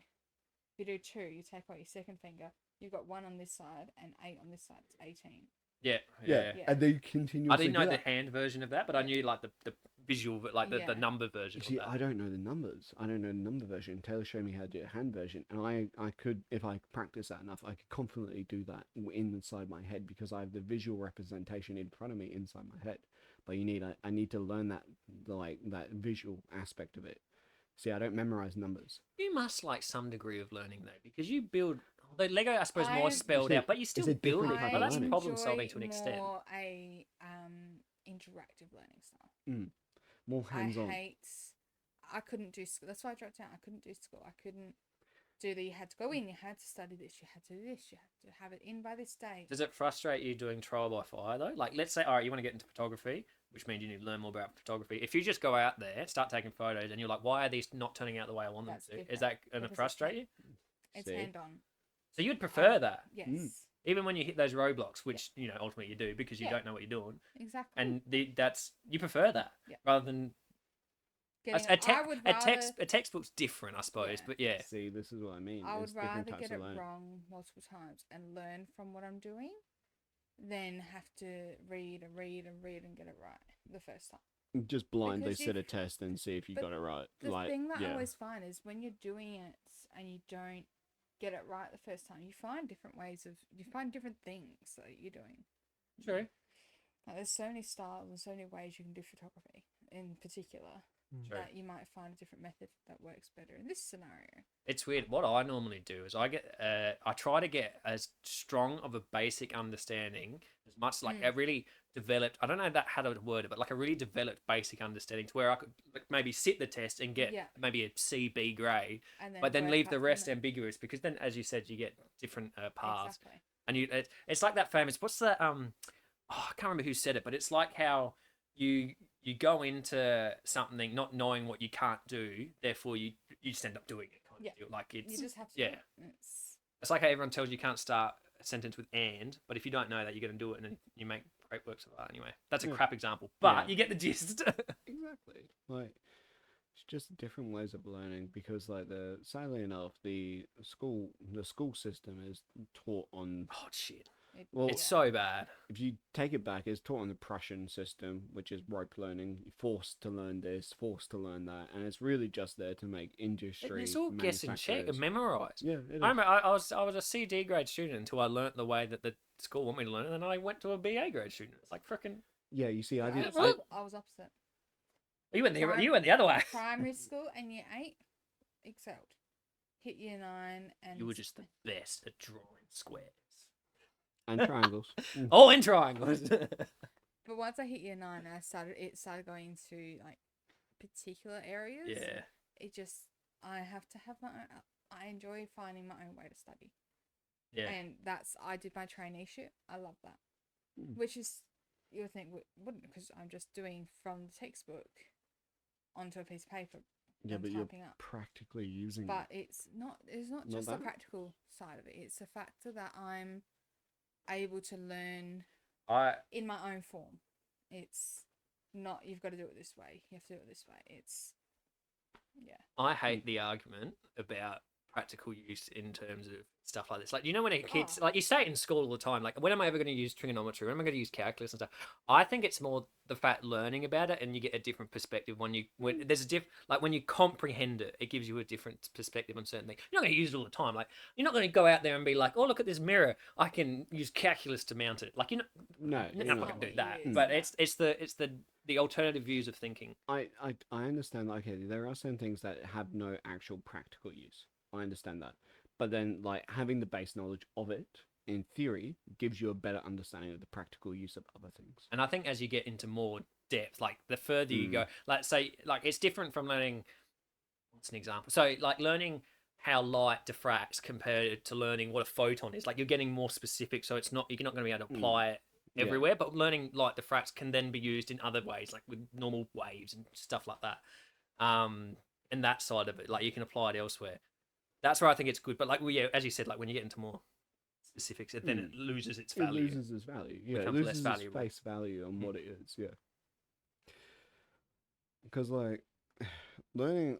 If you do 2, you take away your second finger. You've got 1 on this side and 8 on this side. It's 18. Yeah, Yeah. Yeah. And then you continuously I didn't know do the that. hand version of that, but I knew like the visual, like the Yeah. number version See, of I that. don't know the numbers. I don't know the number version. Taylor showed me how to do a hand version, and I could, if I practice that enough, I could confidently do that inside my head because I have the visual representation in front of me inside my head. But I need to learn that that visual aspect of it. See, I don't memorize numbers. You must like some degree of learning though, because you build the Lego. I suppose more I- spelled It's a- out, but you still a build different it. type But of that's learning. problem solving to an extent. More a interactive learning style. More hands-on. I couldn't do school. That's why I dropped out. I couldn't do school. I couldn't do the. You had to go in. You had to study this. You had to do this. You had to have it in by this date. Does it frustrate you doing trial by fire though? Like, let's say, all right, you want to get into photography, which means you need to learn more about photography. If you just go out there, start taking photos, and you're like, why are these not turning out the way I want them That's to? Is different, that going to because frustrate you? It's See? hand on. So you'd prefer that, Yes. even when you hit those roadblocks, which you know ultimately you do because you Yeah. don't know what you're doing, Exactly. and that's you prefer that Yeah. rather than I would rather. a textbook's different, I suppose. Yeah. But yeah, See, this is what I mean. I It's would different rather types get of it learning. wrong multiple times and learn from what I'm doing than have to read and read and read and get it right the first time. Just blindly Because sit you- a test and see if you but got it right. The Like, thing that I yeah. always find is when you're doing it and you don't get it right the first time, you find different things that you're doing. true. Like, there's so many styles and so many ways you can do photography in particular True. that you might find a different method that works better in this scenario. It's weird. What I normally do is I try to get as strong of a basic understanding as much like a really developed. I don't know how to word it, but like a really developed basic understanding to where I could like, maybe sit the test and get Yeah. maybe a C, B grade, And but then work leave up the from rest there. ambiguous because then, as you said, you get different paths. Exactly. And it's like that famous. What's the Oh, I can't remember who said it, but it's like how you go into something not knowing what you can't do, therefore you just end up doing it. Kind Yeah. of deal. Like You it's just have to. yeah. do it. It's like how everyone tells you can't start a sentence with and, but if you don't know that, you're going to do it and then you make great works of art anyway. That's a Yeah. crap example, but Yeah. you get the gist. Exactly. Like, it's just different ways of learning because, like, sadly enough, the school system is taught on. Oh shit. Well, It's so bad. if you take it back, it's taught on the Prussian system, which is rope learning. You're forced to learn this, forced to learn that, and it's really just there to make industry. It's all guess and check and manufacturers- memorize. Yeah, it is. I remember I was a CD grade student until I learnt the way that the school want me to learn, and then I went to a BA grade student. It's like freaking. Yeah, you see, I I did. was, I was opposite. You went the other way. Primary school and year 8 excelled. Hit year 9 and You were just the best at drawing squares. And triangles. Oh, and triangles. But once I hit year 9, it started going into like particular areas. Yeah. I have to have my own. I enjoy finding my own way to study. Yeah. And I did my traineeship. I love that. Mm. Which is, you would think wouldn't, because I'm just doing from the textbook onto a piece of paper. Yeah, and but you're typing up. practically using. But it's not Not just the that? practical side of it. It's the factor that I'm able to learn I in my own form. It's not, you've got to do it this way. You have to do it this way. It's, yeah. I hate the argument about practical use in terms of stuff like this. Like, you know, when a kid's like, you say it in school all the time, like, when am I ever going to use trigonometry? When am I going to use calculus and stuff? I think it's more the fact learning about it, and you get a different perspective when there's like when you comprehend it, it gives you a different perspective on certain things. You're not going to use it all the time. Like, you're not going to go out there and be like, oh, look at this mirror, I can use calculus to mount it. Like, you're not No, going no. to do that. Mm. But it's the alternative views of thinking. I understand. Like, okay, there are some things that have no actual practical use. I understand that, but then like having the base knowledge of it in theory gives you a better understanding of the practical use of other things. And I think as you get into more depth, like the further you go, like say, like it's different from learning. What's an example? So like learning how light diffracts compared to learning what a photon is. Like you're getting more specific, so you're not going to be able to apply it Yeah. everywhere. But learning light diffracts can then be used in other ways, like with normal waves and stuff like that. And that side of it, like you can apply it elsewhere. That's where I think it's good. But like, well, yeah, as you said, like when you get into more specifics, then it loses its value. It loses its value. Yeah, it Becomes less loses its valuable. face value on what it is. Yeah. Because like learning,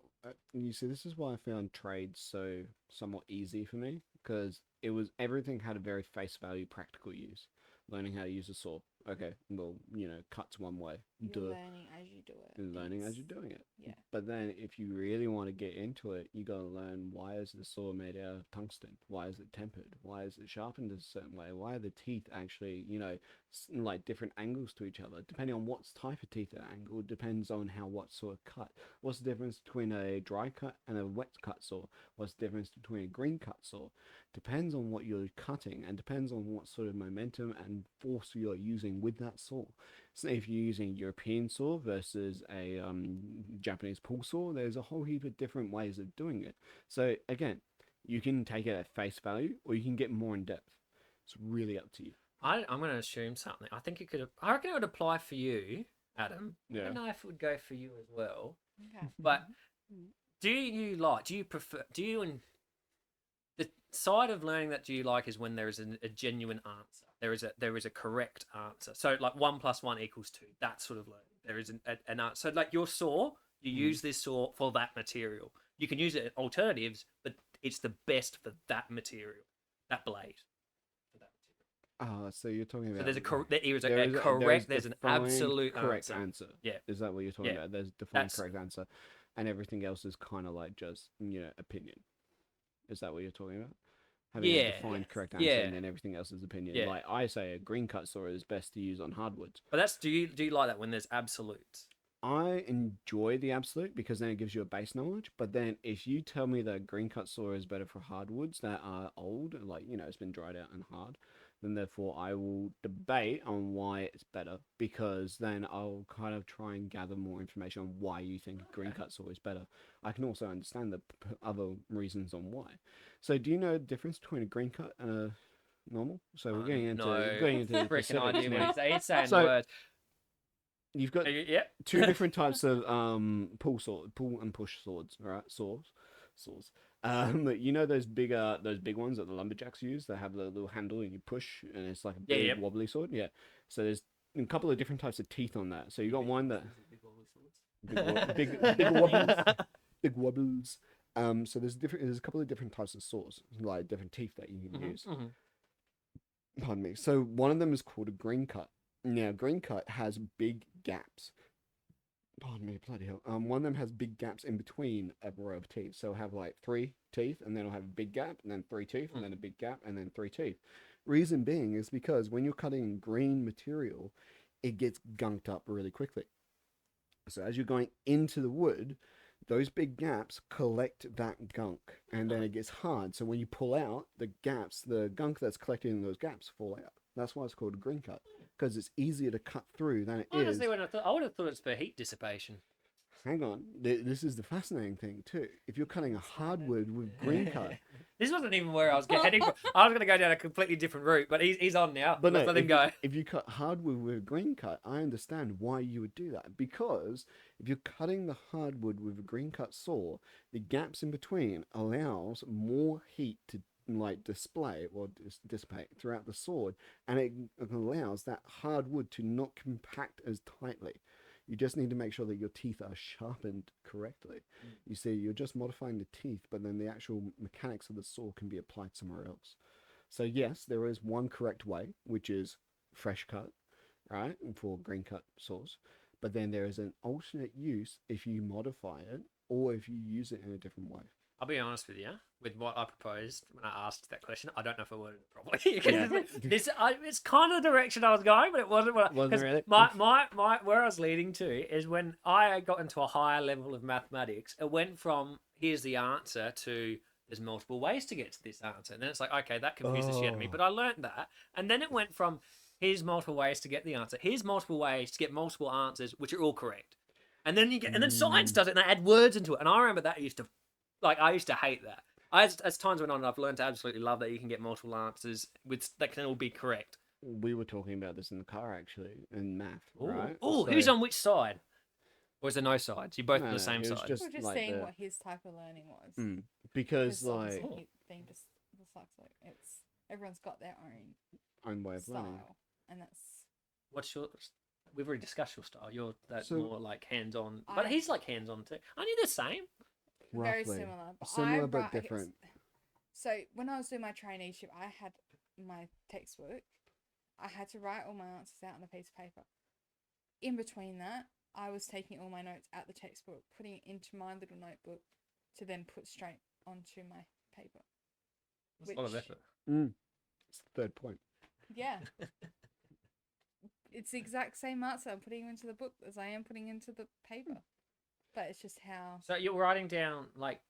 you see, this is why I found trades so somewhat easy for me, because everything had a very face value practical use. Learning how to use a saw. Okay, well, cuts one way. You're learning as you do it. And learning as It's- you're doing it. Yeah. But then if you really want to get into it, you got to learn, why is the saw made out of tungsten? Why is it tempered? Why is it sharpened a certain way? Why are the teeth actually, like different angles to each other? Depending on what type of teeth are angled, depends on what sort of cut. What's the difference between a dry cut and a wet cut saw? What's the difference between a green cut saw? Depends on what you're cutting, and depends on what sort of momentum and force you're using with that saw. So if you're using a European saw versus a Japanese pull saw, there's a whole heap of different ways of doing it. So again, you can take it at face value, or you can get more in depth. It's really up to you. I'm going to assume something. I reckon it would apply for you Adam, I Yeah. don't know if it would go for you as well. Okay. But do you prefer, the side of learning that do you like is when there is a genuine answer. There is a correct answer. So like 1+1 = 2. That sort of learning. There is an answer. So like your saw, you use this saw for that material. You can use it in alternatives, but it's the best for that material, that blade. For that material. Oh, so you're talking about So there's there's an defined absolute correct answer. answer. Yeah. Is that what you're talking Yeah. about? There's defined That's- correct answer, and everything else is kind of like just opinion. Is that what you're talking about? Having Yeah. a defined Yes. correct answer, Yeah. and then everything else is opinion. Yeah. Like I say, a green cut saw is best to use on hardwoods. But that's do you like that when there's absolutes? I enjoy the absolute because then it gives you a base knowledge. But then if you tell me that green cut saw is better for hardwoods that are old, like it's been dried out and hard, then therefore I will debate on why it's better, because then I'll kind of try and gather more information on why you think a green cut saw is better. I can also understand the other reasons on why. So do you know the difference between a green cut and a normal? So we're getting into No going into the freaking specifics idea what now. he's saying. He's saying So- words. You've got Yeah. two different types of pull and push swords, right? Saws. Those big ones that the lumberjacks use. They have the little handle and you push, and it's like a Yeah, big yep. wobbly sword. Yeah. So there's a couple of different types of teeth on that. So you got one that big wobbles. So there's a couple of different types of saws, like different teeth that you can use. Pardon me. So one of them is called a green cut. Now, green cut has big gaps. Pardon me, bloody hell. One of them has big gaps in between a row of teeth. So it'll have like 3 teeth, and then it'll have a big gap, and then 3 teeth, and then a big gap, and then 3 teeth. Reason being is because when you're cutting green material, it gets gunked up really quickly. So as you're going into the wood, those big gaps collect that gunk, and then it gets hard. So when you pull out the gaps, the gunk that's collected in those gaps fall out. That's why it's called a green cut, because it's easier to cut through than it is. Honestly, I would have thought it's for heat dissipation. Hang on, this is the fascinating thing too. If you're cutting a hardwood with green cut, This wasn't even where I was heading. I was going to go down a completely different route, but he's on now. but Let's no, let him go. if you cut hardwood with a green cut, I understand why you would do that. Because if you're cutting the hardwood with a green cut saw, the gaps in between allows more heat to display or dissipate throughout the sword, and it allows that hardwood to not compact as tightly. You just need to make sure that your teeth are sharpened correctly. You see, you're just modifying the teeth, but then the actual mechanics of the saw can be applied somewhere else. So yes, there is one correct way, which is fresh cut, right, for green cut saws. But then there is an alternate use if you modify it or if you use it in a different way. I'll be honest with you. With what I proposed when I asked that question, I don't know if I worded it properly. It's kind of the direction I was going, but it wasn't. Wasn't really? My where I was leading to is when I got into a higher level of mathematics. It went from here's the answer to there's multiple ways to get to this answer, and then it's like okay, that confused the shit out of me. Oh. But I learned that, and then it went from here's multiple ways to get the answer. Here's multiple ways to get multiple answers, which are all correct. And then and then science does it, and they add words into it. And I remember that I used to hate that. As times went on, I've learned to absolutely love that you can get multiple answers that can all be correct. We were talking about this in the car actually, in math, right? Oh, So- who's on which side? Or is there no sides? You're both No, on the no, same it was side. just We're just like seeing the- what his type of learning was. because obviously like he being dyslexic, everyone's got their own own way of learning. style, and that's What's your? We've already discussed your style. You're So- more like hands-on, but I- he's like hands-on too. Aren't you the same? very Roughly. similar. But Similar but okay, different. So when I was doing my traineeship, I had my textbook. I had to write all my answers out on a piece of paper. In between that, I was taking all my notes out the textbook, putting it into my little notebook to then put straight onto my paper. That's a lot of Which- effort. It's the third point. Yeah. It's the exact same answer I'm putting into the book as I am putting into the paper. But it's just how So you're writing down like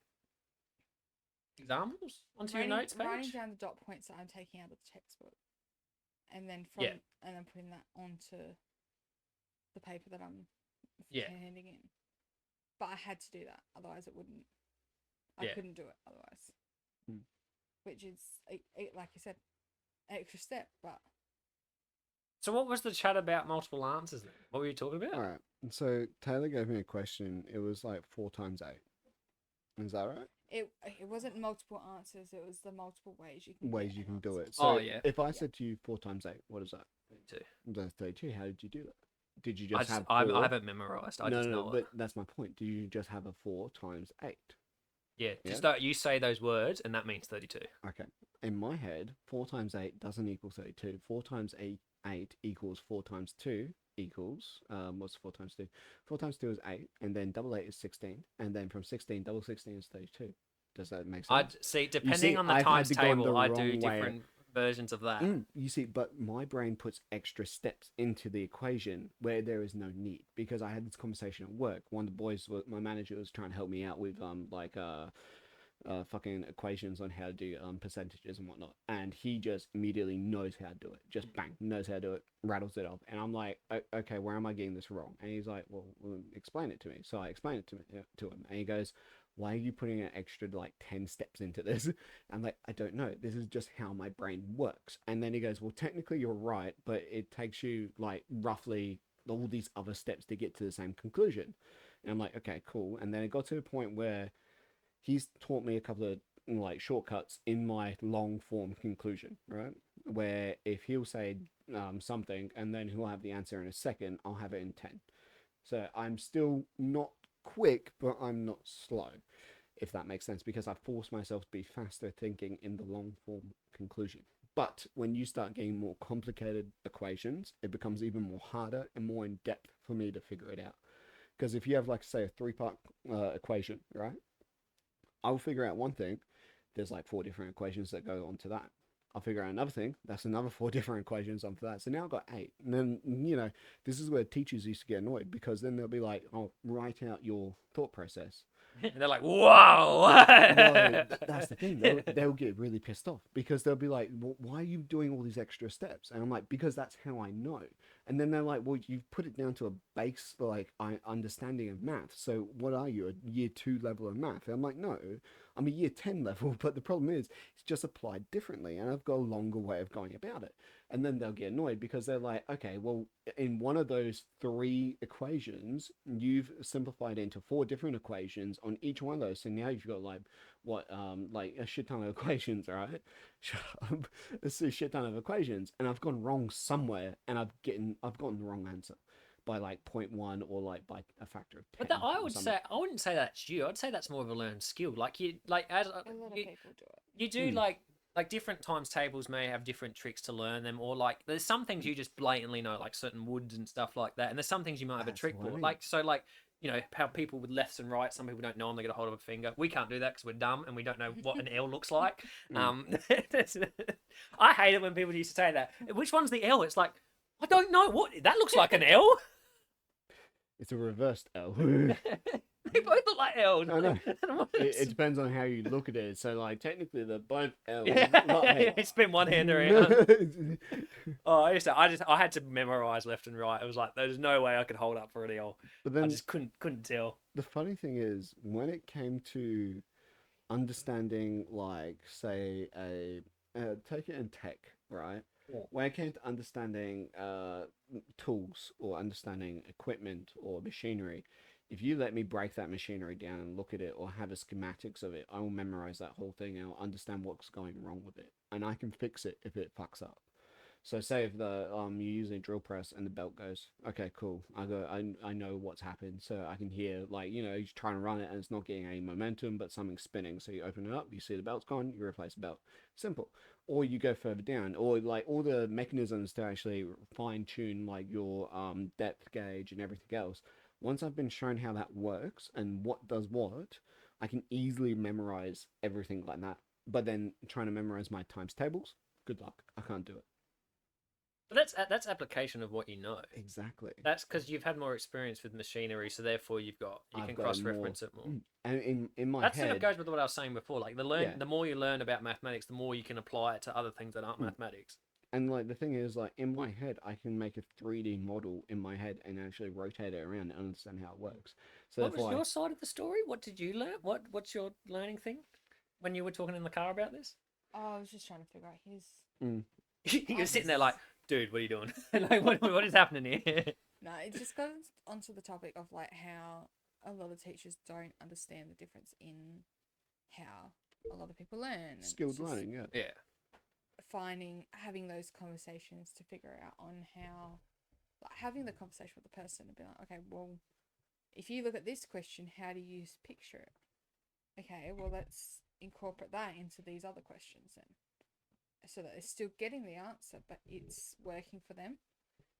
examples onto your notes page. writing down the dot points that I'm taking out of the textbook. And then and then putting that onto the paper that I'm Yeah. handing in. But I had to do that, otherwise it wouldn't. I Yeah. couldn't do it otherwise. Mm. Which is, like you said, an extra step, but So what was the chat about multiple answers then? What were you talking about? All right. So Taylor gave me a question. It was like 4 times 8. Is that right? It wasn't multiple answers. It was the multiple ways you can Ways get you an can do answer. it. So Oh, yeah. if I said to you 4 times 8, what is that? 32. That's 32. How did you do that? Did you I just just have I 4? haven't memorized. I no, just no, know no, it. but that's my point. Do you just have a 4 times 8? Yeah, Yeah? just that you say those words and that means 32. Okay. In my head, 4 times 8 doesn't equal 32. 4 times 8 equals 4 times 2 equals, what's 4 times 2? 4 times 2 is 8, and then double 8 is 16, and then from 16, double 16 is 32. Does that make sense? I'd see, depending on the I've had times to go in table, the I do wrong way. different versions of that. You see, but my brain puts extra steps into the equation where there is no need, because I had this conversation at work. One of the boys, my manager, was trying to help me out with fucking equations on how to do percentages and whatnot, and he just immediately knows how to do it. Just bang, knows how to do it, rattles it off, and I'm like, okay, where am I getting this wrong? And he's like, well, explain it to me. So I explained it to him, and he goes, why are you putting an extra like 10 steps into this? I'm like, I don't know. This is just how my brain works. And then he goes, well, technically you're right, but it takes you like roughly all these other steps to get to the same conclusion. And I'm like, okay, cool. And then it got to a point where he's taught me a couple of like shortcuts in my long form conclusion, right? Where if he'll say something and then he'll have the answer in a second, I'll have it in 10. So I'm still not quick, but I'm not slow, if that makes sense, because I force myself to be faster thinking in the long form conclusion. But when you start getting more complicated equations, it becomes even more harder and more in depth for me to figure it out. Because if you have, like, say, a 3-part equation, right? I'll figure out one thing. There's like 4 different equations that go onto that. I'll figure out another thing. That's another 4 different equations onto that. So now I've got 8. And then, this is where teachers used to get annoyed, because then they'll be like, oh, write out your thought process. And they're like, whoa! No, that's the thing. They'll get really pissed off, because they'll be like, well, why are you doing all these extra steps? And I'm like, because that's how I know. And then they're like, well, you've put it down to a base, like, understanding of math. So what are you, a year 2 level of math? And I'm like, no, I'm a year 10 level. But the problem is, it's just applied differently, and I've got a longer way of going about it. And then they'll get annoyed, because they're like, okay, well, in one of those 3 equations, you've simplified into 4 different equations on each one of those. So now you've got like like a shit ton of equations, right? Shut up. It's a shit ton of equations, and I've gone wrong somewhere, and I've gotten the wrong answer by like 0.1 or like by a factor of 10. But that, I wouldn't say that's you. I'd say that's more of a learned skill. Like you, like as A lot of people do it. you do like different times tables may have different tricks to learn them, or like there's some things you just blatantly know, like certain woods and stuff like that, and there's some things you might have a That's trick what I for, mean. like so like how people with lefts and rights, some people don't know them, they get a hold of a finger. We can't do that because we're dumb and we don't know what an L looks like. I hate it when people used to say that. Which one's the L? It's like, I don't know what that looks like an L. It's a reversed L. They both look like L's. I know. It depends on how you look at it. So, like, technically, they're both L's. Yeah, spin one hand around. Oh, I had to memorize left and right. It was like there's no way I could hold up for an L. But then I just couldn't tell. the funny thing is, when it came to understanding, like, say, take it in tech, right? Yeah. When it came to understanding tools or understanding equipment or machinery, if you let me break that machinery down and look at it or have a schematics of it, I will memorize that whole thing and I'll understand what's going wrong with it, and I can fix it if it fucks up. So say if you're using a drill press and the belt goes, okay, cool. I know what's happened, so I can hear, like, he's trying to run it and it's not getting any momentum, but something's spinning. So you open it up, you see the belt's gone, you replace the belt. Simple. Or you go further down, or like all the mechanisms to actually fine tune like your depth gauge and everything else. Once I've been shown how that works and what does what, I can easily memorize everything like that. But then trying to memorize my times tables, good luck. I can't do it. But that's application of what you know. Exactly. That's because you've had more experience with machinery, so therefore you I've can got cross-reference it more. And in my That head, sort of goes with what I was saying before. Like Yeah. the more you learn about mathematics, the more you can apply it to other things that aren't mathematics. and like the thing is, like in my head, I can make a 3D model in my head and actually rotate it around and understand how it works. So What was therefore, your side of the story? What did you learn? What's your learning thing? When you were talking in the car about this, Oh, I was just trying to figure out his. Mm. you were sitting there like, dude, what are you doing? Like, what is happening here? No, it just goes onto the topic of like how a lot of teachers don't understand the difference in how a lot of people learn. And Skilled it's just learning, yeah. Yeah. having those conversations to figure out on how, like having the conversation with the person and be like, okay, well, if you look at this question, how do you picture it? Okay, well, let's incorporate that into these other questions then, so that they're still getting the answer, but it's working for them,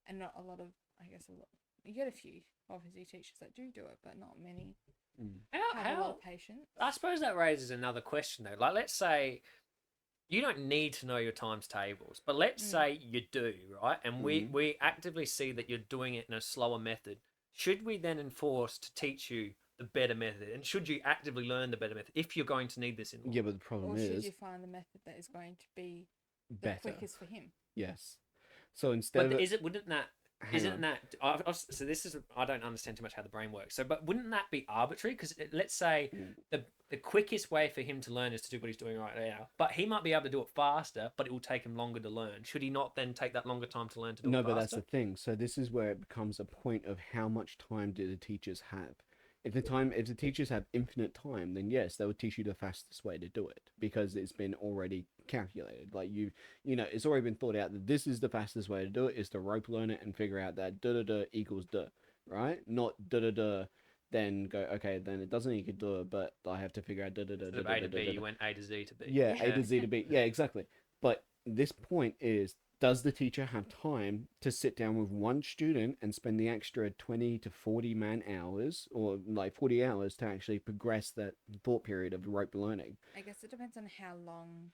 and not a lot of, I guess, a lot. You get a few obviously teachers that do it, but not many have a lot of patience. I suppose that raises another question though. Like, let's say you don't need to know your times tables, but let's say you do, right? And we actively see that you're doing it in a slower method. Should we then enforce to teach you the better method? And should you actively learn the better method if you're going to need this in law? Yeah, but the problem Or should is you find the method that is going to be the better. quickest for him? Yes. So instead But of wouldn't that hang on. so this is, I don't understand too much how the brain works. So, but wouldn't that be arbitrary? Because let's say the quickest way for him to learn is to do what he's doing right now, but he might be able to do it faster, but it will take him longer to learn. Should he not then take that longer time to learn to do it No, faster? but that's the thing. So this is where it becomes a point of how much time do the teachers have? If the teachers have infinite time, then yes, they would teach you the fastest way to do it because it's been already calculated. Like it's already been thought out that this is the fastest way to do it is to rope learn it and figure out that da da da equals da, right? Not da da da. Then go, okay, then it doesn't equal da, but I have to figure out da da da Instead da of A da to da B, da. you went A to Z to B. Yeah, A to Z to B. Yeah, exactly. But this point is, does the teacher have time to sit down with one student and spend the extra 20 to 40 man hours or like 40 hours to actually progress that thought period of rope learning? I guess it depends on how long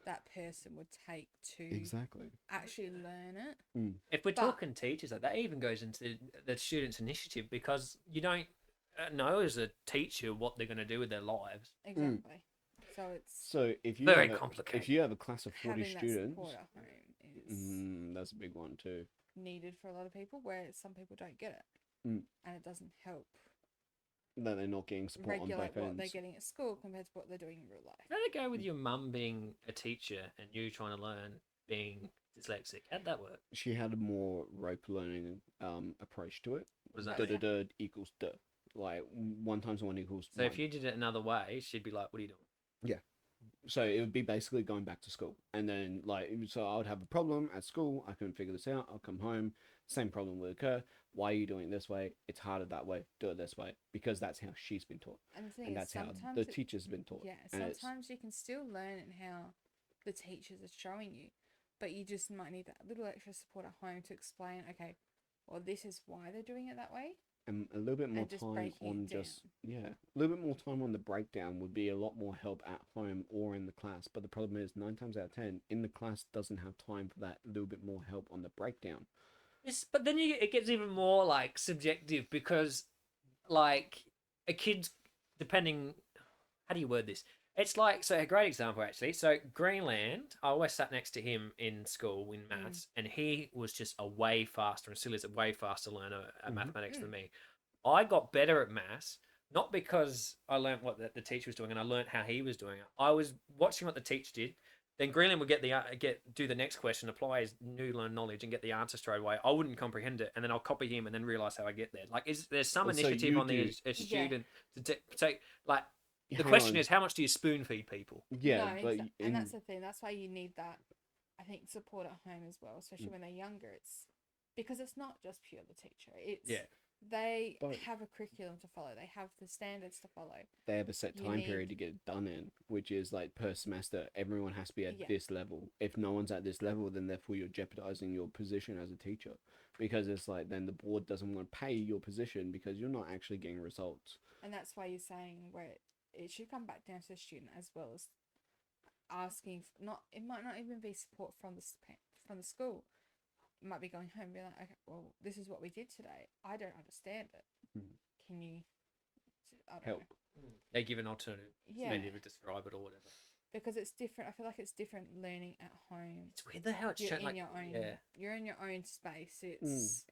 that person would take to Exactly. actually learn it. If we're But- talking teachers, like, that even goes into the students' initiative, because you don't know as a teacher what they're going to do with their lives. Exactly. So it's So if you Very have complicated. if you have a class of 40 having that students, support at home is that's a big one too. needed for a lot of people, where some people don't get it, Mm. and it doesn't help That they're not getting support on regulate both what they're ends. getting at school compared to what they're doing in real life. How did it go with your mum being a teacher and you trying to learn being dyslexic? How'd that work? She had a more rope learning approach to it. What does that Da mean? da da equals da. Like 1 times 1 equals So 1. if you did it another way, she'd be like, "What are you doing?" So it would be basically going back to school, and then so I would have a problem at school. I couldn't figure this out. I'll come home, same problem would occur. Why are you doing it this way? It's harder that way. Do it this way because that's how she's been taught, And the thing and is, that's how sometimes the it- teacher's been taught. Yeah, And it's- sometimes you can still learn in how the teachers are showing you, but you just might need that little extra support at home to explain, okay, well, this is why they're doing it that way. And a little bit more just time breaking it on just a little bit more time on the breakdown would be a lot more help at home or in the class. But the problem is 9 times out of 10 in the class doesn't have time for that little bit more help on the breakdown. But then it gets even more like subjective, because like a kid's, depending, how do you word this? It's like, so a great example actually. So Greenland, I always sat next to him in school in maths, and he was just a way faster, and still is a way faster learner at mathematics than me. I got better at maths, not because I learned what the teacher was doing and I learned how he was doing it. I was watching what the teacher did. Then Greenland would do the next question, apply his new learned knowledge, and get the answer straight away. I wouldn't comprehend it, and then I'll copy him, and then realize how I get there. Like, there's some So initiative you on the do- student to take, like, the Hang question on. is, how much do you spoon feed people? Yeah, No, but and that's the thing. That's why you need that, I think, support at home as well, especially when they're younger. It's because it's not just pure the teacher. It's they But- have a curriculum to follow. They have the standards to follow. they have a set You time need- period to get it done in, which is like per semester, everyone has to be at Yeah. this level. If no one's at this level, then therefore you're jeopardizing your position as a teacher, because it's like then the board doesn't want to pay your position because you're not actually getting results. And that's why you're saying where it should come back down to the student as well as asking. It might not even be support from the school. It might be going home and be like, okay, well, this is what we did today. I don't understand it. Can you I don't Help. know. They give an alternative, Yeah. maybe to describe it or whatever. Because it's different. I feel like it's different learning at home. It's weird though how it's You're shown, in like, your own. yeah. You're in your own space. It's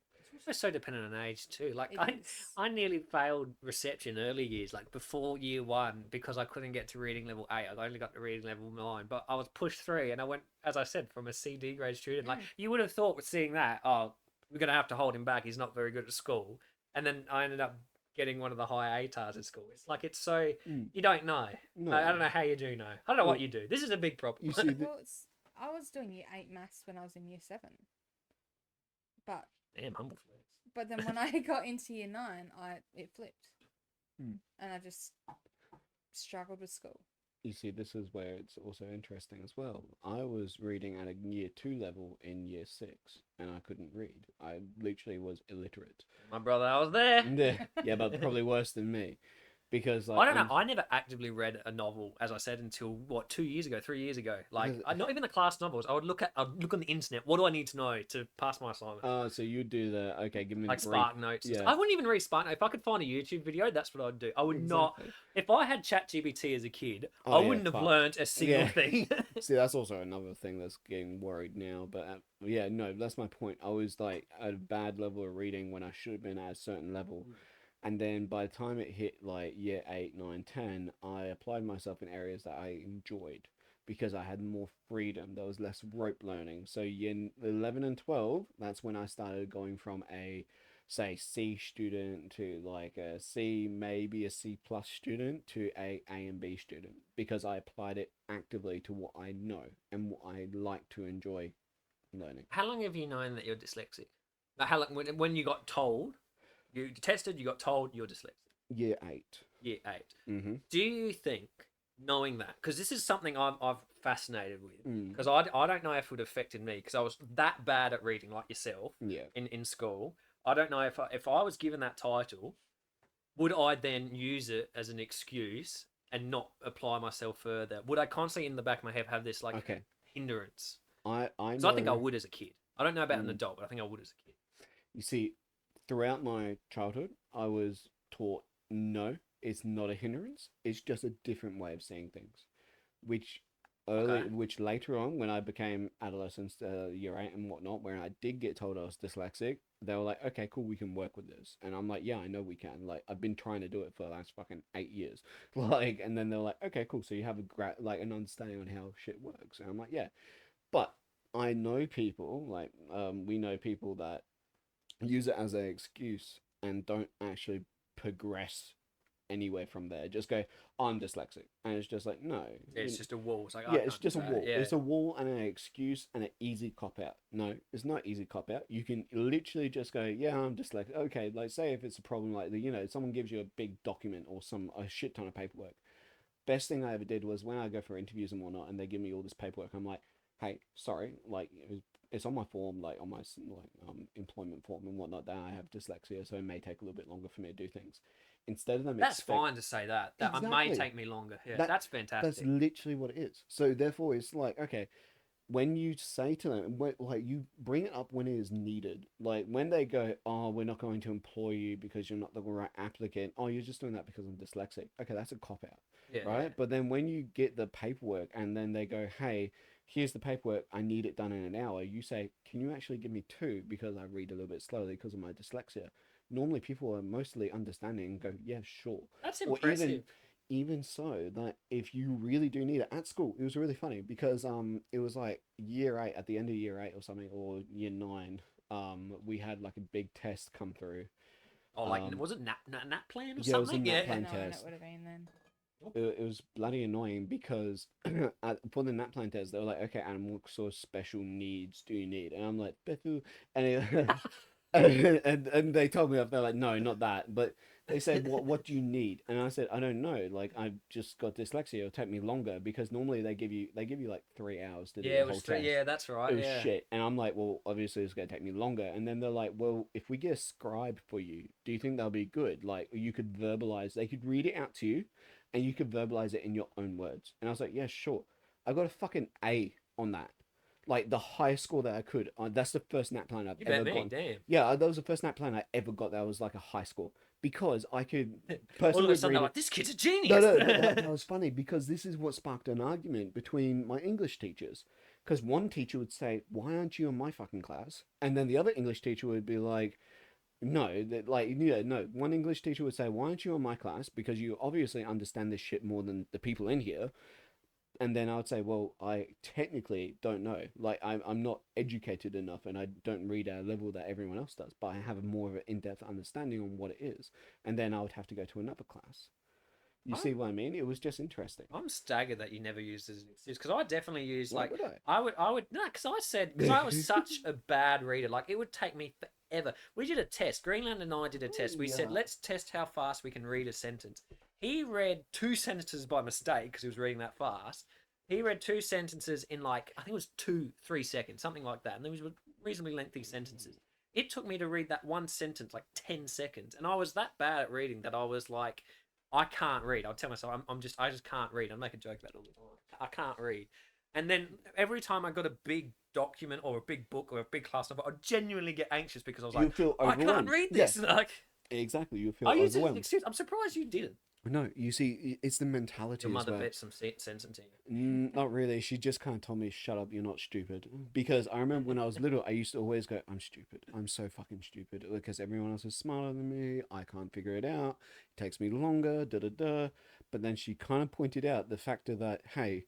It's so dependent on age too. Like It is. I nearly failed reception early years, like before year 1, because I couldn't get to reading level 8. I only got to reading level 9, but I was pushed through, and I went, as I said, from a CD grade student. Like you would have thought, with seeing that, oh, we're gonna have to hold him back. He's not very good at school, and then I ended up getting one of the high ATARs at school. It's like it's so you don't know. No. I don't know how you do know. I don't know Well, what you do. This is a big problem. You see, Well, I was doing year 8 maths when I was in year 7. But Damn, humble flex. but then when I got into year 9, it flipped. Hmm. And I just struggled with school. you see, this is where it's also interesting as well. I was reading at a year 2 level in year 6, and I couldn't read. I literally was illiterate. My brother, I was there. Yeah, but probably worse than me, because like I don't know. I never actively read a novel, as I said, until what 2 years ago, 3 years ago. Like Because- not even the class novels. I'd look on the internet. What do I need to know to pass my assignment? So you do the okay, give me Like the brief. Spark Notes. Yeah. I wouldn't even read Spark Notes. If I could find a YouTube video, that's what I'd do. I would not. Exactly. If I had ChatGPT as a kid, Oh, I yeah, wouldn't have fuck. learned a single Yeah. thing. See, that's also another thing that's getting worried now. But yeah, no, that's my point. I was like at a bad level of reading when I should have been at a certain level. And then by the time it hit like year 8, 9, 10, I applied myself in areas that I enjoyed because I had more freedom. There was less rope learning. So year 11 and 12, that's when I started going from a, say, C student to like a C, maybe a C plus student to a and B student because I applied it actively to what I know and what I like to enjoy learning. How long have you known that you're dyslexic? Like how long, when you got told, you tested, you got told you're dyslexic? Year 8. Year 8. Mm-hmm. Do you think, knowing that, because this is something I've fascinated with, Mm. because I don't know if it would have affected me, because I was that bad at reading, like yourself, Yeah. in school. I don't know if I was given that title, would I then use it as an excuse and not apply myself further? Would I constantly in the back of my head have this like Okay. hindrance? I Because I think I know- would as a kid. I don't know about an Mm. adult, but I think I would as a kid. You see, throughout my childhood, I was taught no, it's not a hindrance. It's just a different way of seeing things, which Okay. which later on, when I became adolescent, year 8 and whatnot, when I did get told I was dyslexic, they were like, "Okay, cool, we can work with this," and I'm like, "Yeah, I know we can." Like, I've been trying to do it for the last fucking 8 years, like, and then they're like, "Okay, cool, so you have like an understanding on how shit works," and I'm like, "Yeah," but I know people like we know people that use it as an excuse and don't actually progress anywhere from there. Just go, I'm dyslexic, and it's just like no, It's just a wall. It's like, I yeah, it's can't just a do that. wall. Yeah. It's a wall and an excuse and an easy cop out. No, it's not easy cop out. You can literally just go, yeah, I'm dyslexic. Okay, like say if it's a problem like someone gives you a big document or a shit ton of paperwork. Best thing I ever did was when I go for interviews and whatnot, and they give me all this paperwork. I'm like, hey, sorry, like it's on my form, like on my employment form and whatnot, that I have dyslexia, so it may take a little bit longer for me to do things. Instead of them, That's fine to say that. That may Exactly. take me longer. Yeah, That- that's fantastic. That's literally what it is. So therefore, it's like, okay, when you say to them, like you bring it up when it is needed. Like when they go, oh, we're not going to employ you because you're not the right applicant. Oh, you're just doing that because I'm dyslexic. Okay, that's a cop out, Yeah, right? But then when you get the paperwork and then they go, hey, here's the paperwork. I need it done in an hour. You say, can you actually give me 2 because I read a little bit slowly because of my dyslexia? Normally, people are mostly understanding and go, yeah, sure. That's Or impressive. even so, that if you really do need it at school, it was really funny because it was like year 8, at the end of year 8 or something, or year 9, we had like a big test come through. Oh, like Um, was it nap plan or yeah, it was a something? nap Yeah. plan. No, test. it would have been then. It was bloody annoying because for the nap plan test, they were like, okay, Adam, what sort of special needs do you need? And I'm like, Bethu, and they told me, they're like, no, not that, but they said, what do you need? And I said, I don't know, like I've just got dyslexia. It'll take me longer because normally they give you like 3 hours to do Yeah, the it whole was. test. Yeah, that's right. It was Yeah. shit. And I'm like, well, obviously it's going to take me longer. And then they're like, well, if we get a scribe for you, do you think that'll be good? Like, you could verbalize, they could read it out to you and you could verbalize it in your own words. And I was like, yeah, sure. I got a fucking A on that. Like, the highest score that I could. That's the first nap plan I've You ever bet me. gotten. Damn. Yeah, that was the first nap plan I ever got that was like a high score. Because I could All personally of a sudden, read they're it. like, this kid's a genius. No, that was funny because this is what sparked an argument between my English teachers. Because one teacher would say, why aren't you in my fucking class? And then the other English teacher would be like, No, that like yeah, no. One English teacher would say, "Why aren't you in my class? Because you obviously understand this shit more than the people in here." And then I would say, "Well, I technically don't know. Like, I'm not educated enough, and I don't read at a level that everyone else does. But I have more of an in-depth understanding on what it is." And then I would have to go to another class. You see I'm, what I mean? It was just interesting. I'm staggered that you never used it as an excuse because I definitely used Why like would I? I would no because I said because I was such a bad reader like it would take me forever. We did a test. Greenland and I did a test. We said Yeah. let's test how fast we can read a sentence. He read two sentences by mistake because he was reading that fast. He read two sentences in like I think it was 2-3 seconds, something like that, and those were reasonably lengthy sentences. It took me to read that one sentence like 10 seconds, and I was that bad at reading that I was like, I can't read. I'll tell myself I just can't read. I make a joke about it all the time. I can't read. And then every time I got a big document or a big book or a big class novel, I'd genuinely get anxious because I was You like, feel I can't overwhelmed. read Yeah, this. Like, exactly. You feel I used it as an overwhelmed. excuse. I'm surprised you didn't. No, you see, it's the mentality Your as mother well. bet some sense into you. Not really. She just kind of told me, "Shut up, you're not stupid." Because I remember when I was little, I used to always go, "I'm stupid. I'm so fucking stupid," because everyone else is smarter than me. I can't figure it out. It takes me longer. Da da da. But then she kind of pointed out the factor that, hey,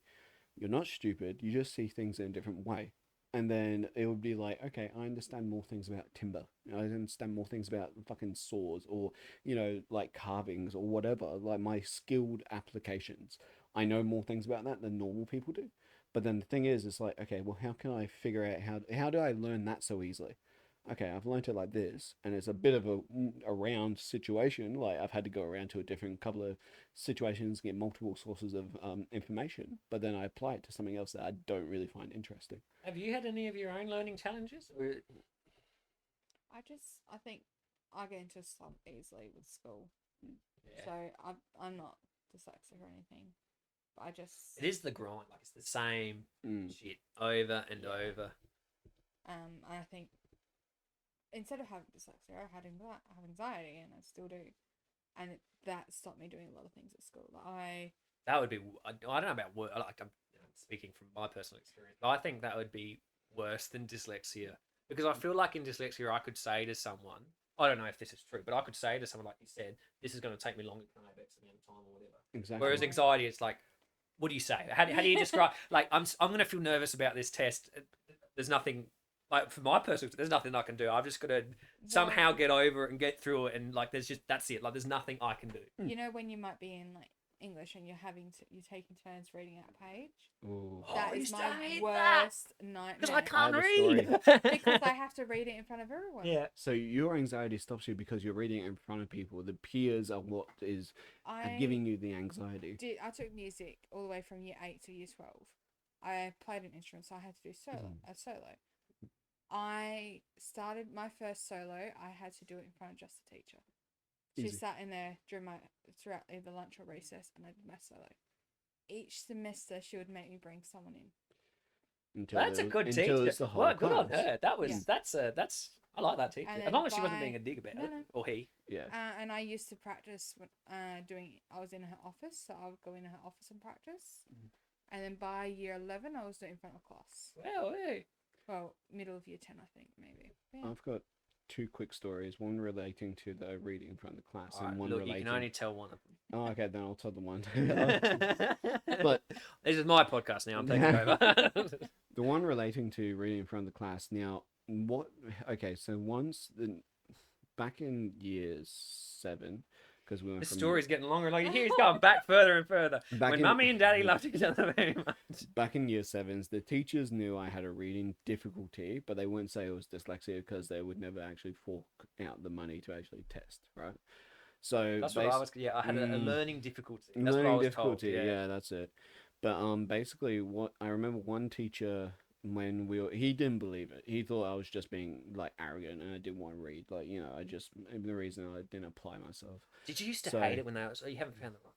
you're not stupid. You just see things in a different way. And then it would be like, okay, I understand more things about timber. I understand more things about fucking saws or, like carvings or whatever, like my skilled applications. I know more things about that than normal people do. But then the thing is, it's like, okay, well, how can I figure out how do I learn that so easily? Okay, I've learned it like this, and it's a bit of a round situation. Like I've had to go around to a different couple of situations, get multiple sources of information, but then I apply it to something else that I don't really find interesting. Have you had any of your own learning challenges? Or... I think I get into a slump easily with school. Yeah. So I'm not dyslexic or anything. But I just It is the grind. Like it's the same Mm. shit over and over. I think instead of having dyslexia, I have anxiety, and I still do, and that stopped me doing a lot of things at school. That would be. I don't know about work. Like I'm speaking from my personal experience, but I think that would be worse than dyslexia because I feel like in dyslexia I could say to someone, I don't know if this is true, but I could say to someone like you said, this is going to take me longer than I have X amount of time or whatever. Exactly. Whereas anxiety, it's like, what do you say? How do you describe? Like I'm going to feel nervous about this test. There's nothing. Like for my personal, there's nothing I can do. I've just got to somehow get over it and get through it, and like that's it. Like there's nothing I can do. You know when you might be in like English and you're taking turns reading out a page. Ooh. That I is used to my hate worst nightmare. Because I I can't have a read. Because I have to read it in front of everyone. Yeah. So your anxiety stops you because you're reading it in front of people. The peers are what is giving you the anxiety. I took music all the way from year 8 to year 12. I played an instrument, so I had to do a solo. I started my first solo. I had to do it in front of just the teacher. She Easy. sat in there throughout either lunch or recess, and I did my solo. Each semester, she would make me bring someone in. That's a good until teacher. it's the whole Well, good on class. her. That was Yeah. that's I like that teacher. And As then long as she wasn't by- being a dick about No, it, no. or he. Yeah. And I used to practice when I was in her office, so I would go into her office and practice. And then by year 11, I was doing it in front of class. Well, hey. Well, middle of year 10, I think, maybe. Yeah. I've got two quick stories. One relating to the reading in front of the class, All right, and one look, relating. you can only tell one of Oh, okay, then I'll tell the one. them. But this is my podcast now. I'm taking over. the one relating to reading in front of the class. Now, what? Okay, so back in year 7, because we went the from story's getting longer and longer. He's going back further and further. Back When in- mummy and daddy loved each other very much. back in year 7s, the teachers knew I had a reading difficulty, but they wouldn't say it was dyslexia because they would never actually fork out the money to actually test, right? So That's what I was. Yeah, I had a learning difficulty. That's what I learning was difficulty, told. yeah, that's it. But basically, what I remember, one teacher when he didn't believe it. He thought I was just being like arrogant and I didn't want to read. Like the reason I didn't apply myself. Did you used to So- hate it when they was? Oh, you haven't found the right.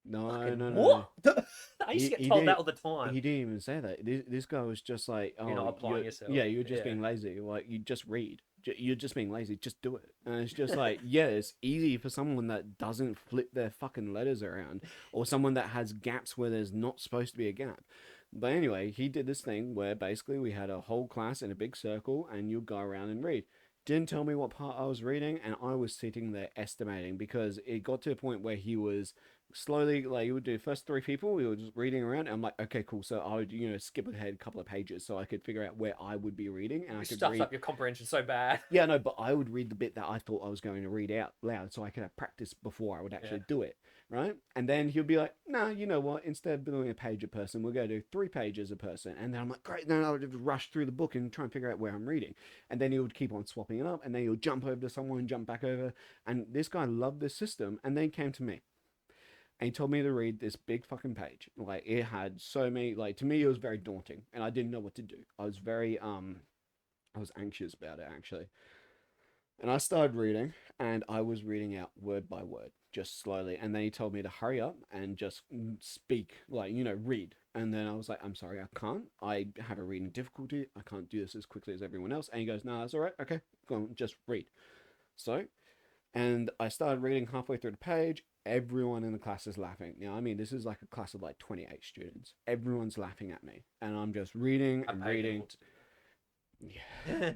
No, Fucking no, no. What? I used to He- get he told did- that all the time. He didn't even say that. This guy was just like, "Oh, You're not applying yourself." Yeah, you're just Yeah. being lazy. Like you just read. You're just being lazy. Just do it." And it's just like, yeah, it's easy for someone that doesn't flip their fucking letters around, or someone that has gaps where there's not supposed to be a gap. But anyway, he did this thing where basically we had a whole class in a big circle, and you'd go around and read. didn't tell me what part I was reading, and I was sitting there estimating because it got to a point where he was slowly, like, he would do first three people, we were just reading around, and I'm like, okay, cool. So I would, skip ahead a couple of pages so I could figure out where I would be reading, and I It could stuffs read. up your comprehension so bad. Yeah, no, but I would read the bit that I thought I was going to read out loud so I could have practice before I would actually do it, right? And then he'll be like, nah, you know what? Instead of doing a page a person, we'll go do 3 pages a person. And then I'm like, great. Then I would just rush through the book and try and figure out where I'm reading. And then he would keep on swapping it up, and then he'll jump over to someone, jump back over. And this guy loved this system, and then he came to me. And he told me to read this big fucking page. Like, it had so many, like, to me, it was very daunting, and I didn't know what to do. I was very, I was anxious about it, actually. And I started reading, and I was reading out word by word, just slowly. And then he told me to hurry up and just speak, like, read. And then I was like, I'm sorry, I can't. I have a reading difficulty. I can't do this as quickly as everyone else. And he goes, no, that's all right. Okay, go on, just read. So, and I started reading halfway through the page. Everyone in the class is laughing. I mean, this is like a class of like 28 students. Everyone's laughing at me. And I'm just reading and reading. Yeah.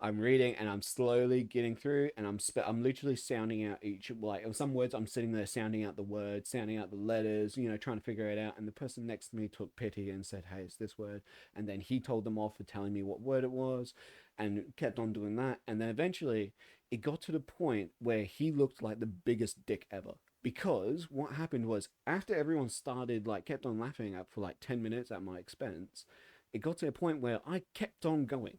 I'm reading and I'm slowly getting through, and I'm literally sounding out each, like, some words I'm sitting there sounding out the words, sounding out the letters, trying to figure it out. And the person next to me took pity and said, hey, it's this word. And then he told them off for telling me what word it was, and kept on doing that. And then eventually it got to the point where he looked like the biggest dick ever. Because what happened was, after everyone started, like, kept on laughing at for like 10 minutes at my expense, it got to a point where I kept on going.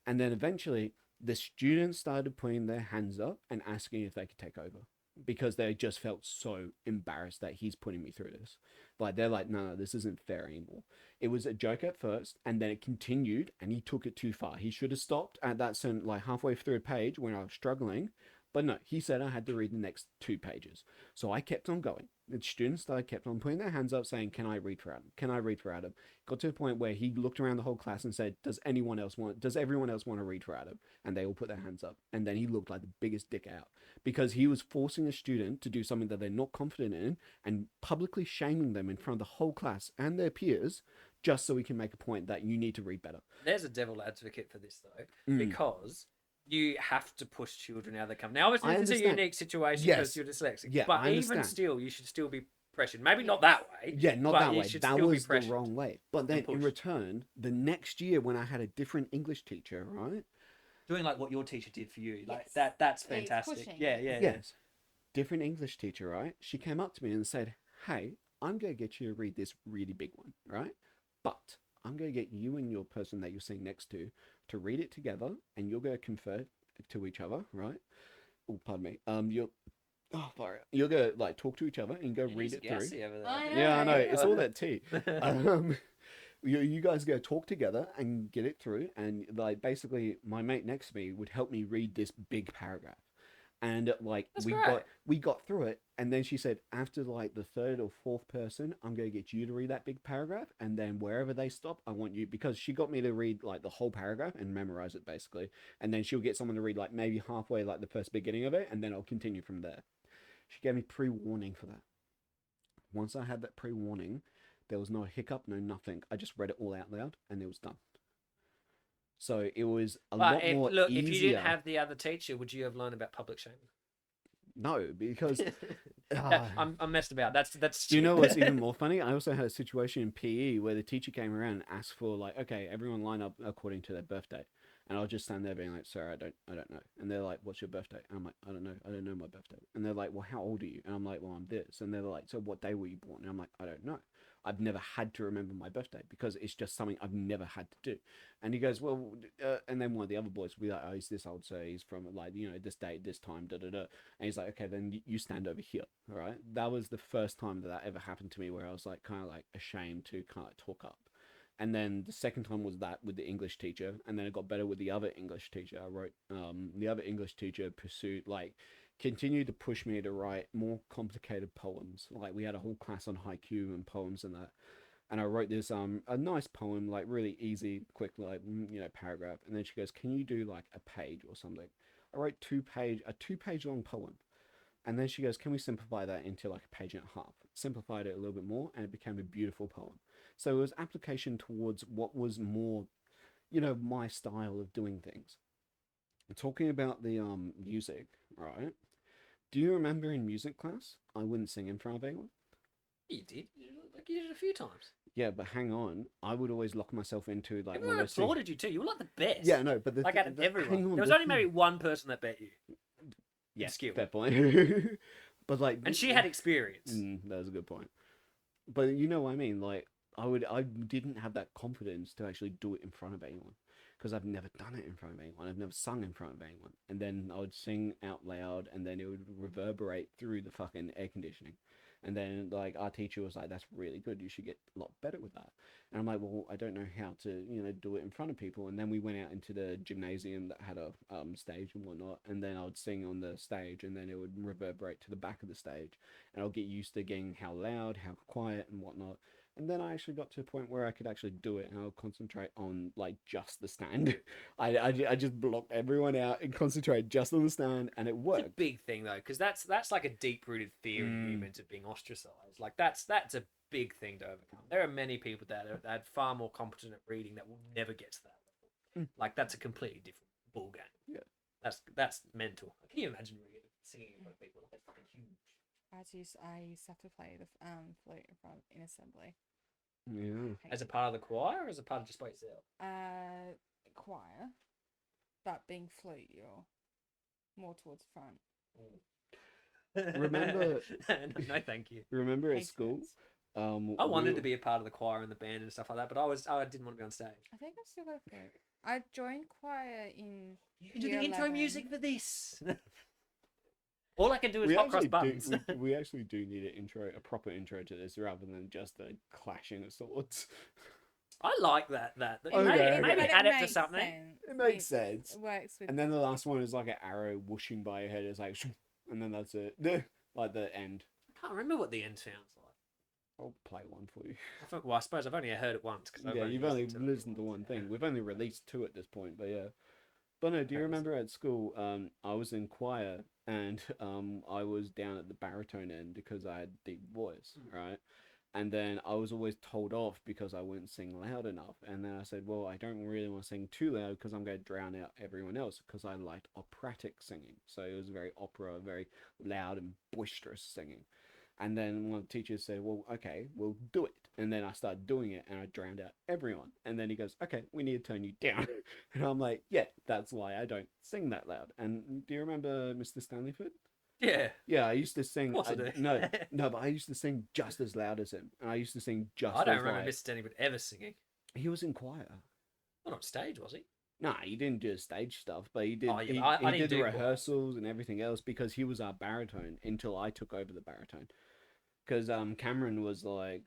And then eventually the students started putting their hands up and asking if they could take over, because they just felt so embarrassed that he's putting me through this. Like, they're like, no, this isn't fair anymore. It was a joke at first, and then it continued, and he took it too far. He should have stopped at that certain, like, halfway through a page when I was struggling. But no, he said I had to read the next 2 pages. So I kept on going. The students kept on putting their hands up saying, can I read for Adam? Can I read for Adam? Got to a point where he looked around the whole class and said, does everyone else want to read for Adam? And they all put their hands up. And then he looked like the biggest dick out, because he was forcing a student to do something that they're not confident in and publicly shaming them in front of the whole class and their peers, just so he can make a point that you need to read better. There's a devil advocate for this, though, because you have to push children out of the company. Now, obviously, it's a unique situation because you're dyslexic. Yeah, but even still, you should still be pressured. Maybe not that way. Yeah, not that way. That was the pressured wrong way. But then in return, the next year when I had a different English teacher, right? Doing like what your teacher did for you. Like that's fantastic. Yeah. Yes. Different English teacher, right? She came up to me and said, hey, I'm going to get you to read this really big one, right? But I'm going to get you and your person that you're sitting next to read it together, and you're going to confer to each other, right? Oh, pardon me. You're going to, like, talk to each other and go read it through. Yeah, I know. It's all that tea. You guys go talk together and get it through, and, like, basically my mate next to me would help me read this big paragraph. And, like, we got through it, and then she said, after, like, the 3rd or 4th person, I'm going to get you to read that big paragraph, and then wherever they stop, I want you, because she got me to read, like, the whole paragraph and memorize it, basically. And then she'll get someone to read, like, maybe halfway, like, the first beginning of it, and then I'll continue from there. She gave me pre-warning for that. Once I had that pre-warning, there was no hiccup, no nothing. I just read it all out loud, and it was done. So it was a lot more easier. If you didn't have the other teacher, would you have learned about public shaming? No, because I'm messed about. That's. Do you know what's even more funny? I also had a situation in PE where the teacher came around and asked for, like, okay, everyone line up according to their birthday, and I'll just stand there being like, sir, I don't know. And they're like, what's your birthday? And I'm like, I don't know my birthday. And they're like, well, how old are you? And I'm like, well, I'm this. And they're like, so what day were you born? And I'm like, I don't know. I've never had to remember my birthday because it's just something I've never had to do. And he goes, well, and then one of the other boys will be like, oh, he's this old, so he's from, like, this date, this time, da-da-da. And he's like, okay, then you stand over here, all right? That was the first time that ever happened to me, where I was, like, kind of, like, ashamed to kind of talk up. And then the second time was that with the English teacher, and then it got better with the other English teacher. I wrote, the other English teacher continued to push me to write more complicated poems. Like, we had a whole class on haiku and poems and that. And I wrote this, a nice poem, like, really easy, quick, like, paragraph. And then she goes, can you do, like, a page or something? I wrote a 2-page long poem. And then she goes, can we simplify that into, like, a page and a half? Simplified it a little bit more, and it became a beautiful poem. So it was application towards what was more, my style of doing things. talking about the music, right? Do you remember in music class, I wouldn't sing in front of anyone? You did. Like you did it a few times. Yeah, but hang on, I would always lock myself into like Everyone one of those things. applauded you too. You were like the best. Yeah, no, but Like out of hang everyone, on, there was the only maybe one person that bet you. yeah, skill. fair point. But like, And she had experience. that was a good point. But you know what I mean? Like, I didn't have that confidence to actually do it in front of anyone because I've never done it in front of anyone. I've never sung in front of anyone. And then I would sing out loud, and then it would reverberate through the fucking air conditioning. And then like our teacher was like, "That's really good. You should get a lot better with that." And I'm like, "Well, I don't know how to, do it in front of people." And then we went out into the gymnasium that had a stage and whatnot. And then I would sing on the stage, and then it would reverberate to the back of the stage. And I'll get used to getting how loud, how quiet, and whatnot. And then I actually got to a point where I could actually do it, and I'll concentrate on like just the stand. I just blocked everyone out and concentrate just on the stand, and it It's a worked. big thing though, because that's like a deep rooted fear in humans of being ostracized. Like that's a big thing to overcome. There are many people that are far more competent at reading that will never get to that level. Like that's a completely different ball game. Yeah. That's mental. Can you imagine reading, singing in front of people? That's fucking huge. I used to have to play the flute in assembly. Yeah. As a part of the choir, or as a part of just by yourself? Choir, but being flute, you're more towards the front. Remember- no, thank you. Remember at Makes school? sense. I wanted to be a part of the choir and the band and stuff like that, but I didn't want to be on stage. I think I've still got a flute. I joined choir in. You can do year the intro 11. music for this. All I can do is We hot cross actually buttons. we actually do need a proper intro to this rather than just the clashing of swords. I like that. Okay, Maybe okay. add it to makes something. sense. It makes sense. It works with. And then the last one is like an arrow whooshing by your head. It's like, and then that's it. Like the end. I can't remember what the end sounds like. I'll play one for you. Well, I suppose I've only heard it once. Yeah, you've only it listened to once, one thing. yeah. We've only released two at this point, but yeah. But no, do you Okay. remember at school? I was in choir, and I was down at the baritone end because I had deep voice, right? And then I was always told off because I wouldn't sing loud enough. And then I said, well, I don't really want to sing too loud because I'm going to drown out everyone else because I liked operatic singing. So it was very opera, very loud and boisterous singing. And then one of the teachers said, well, okay, we'll do it. And then I started doing it and I drowned out everyone. And then he goes, okay, we need to turn you down. And I'm like, yeah, that's why I don't sing that loud. And do you remember Mr. Stanleyford? Yeah. Yeah, I used to sing. Of course I do. No, but I used to sing just as loud as him. And I used to sing just I don't as remember high. Mr. Stanleyford ever singing. He was in choir. Not on stage, was he? Nah, he didn't do the stage stuff, but he did. Oh, yeah, he I he didn't did the do choir. rehearsals and everything else because he was our baritone until I took over the baritone. Because Cameron was like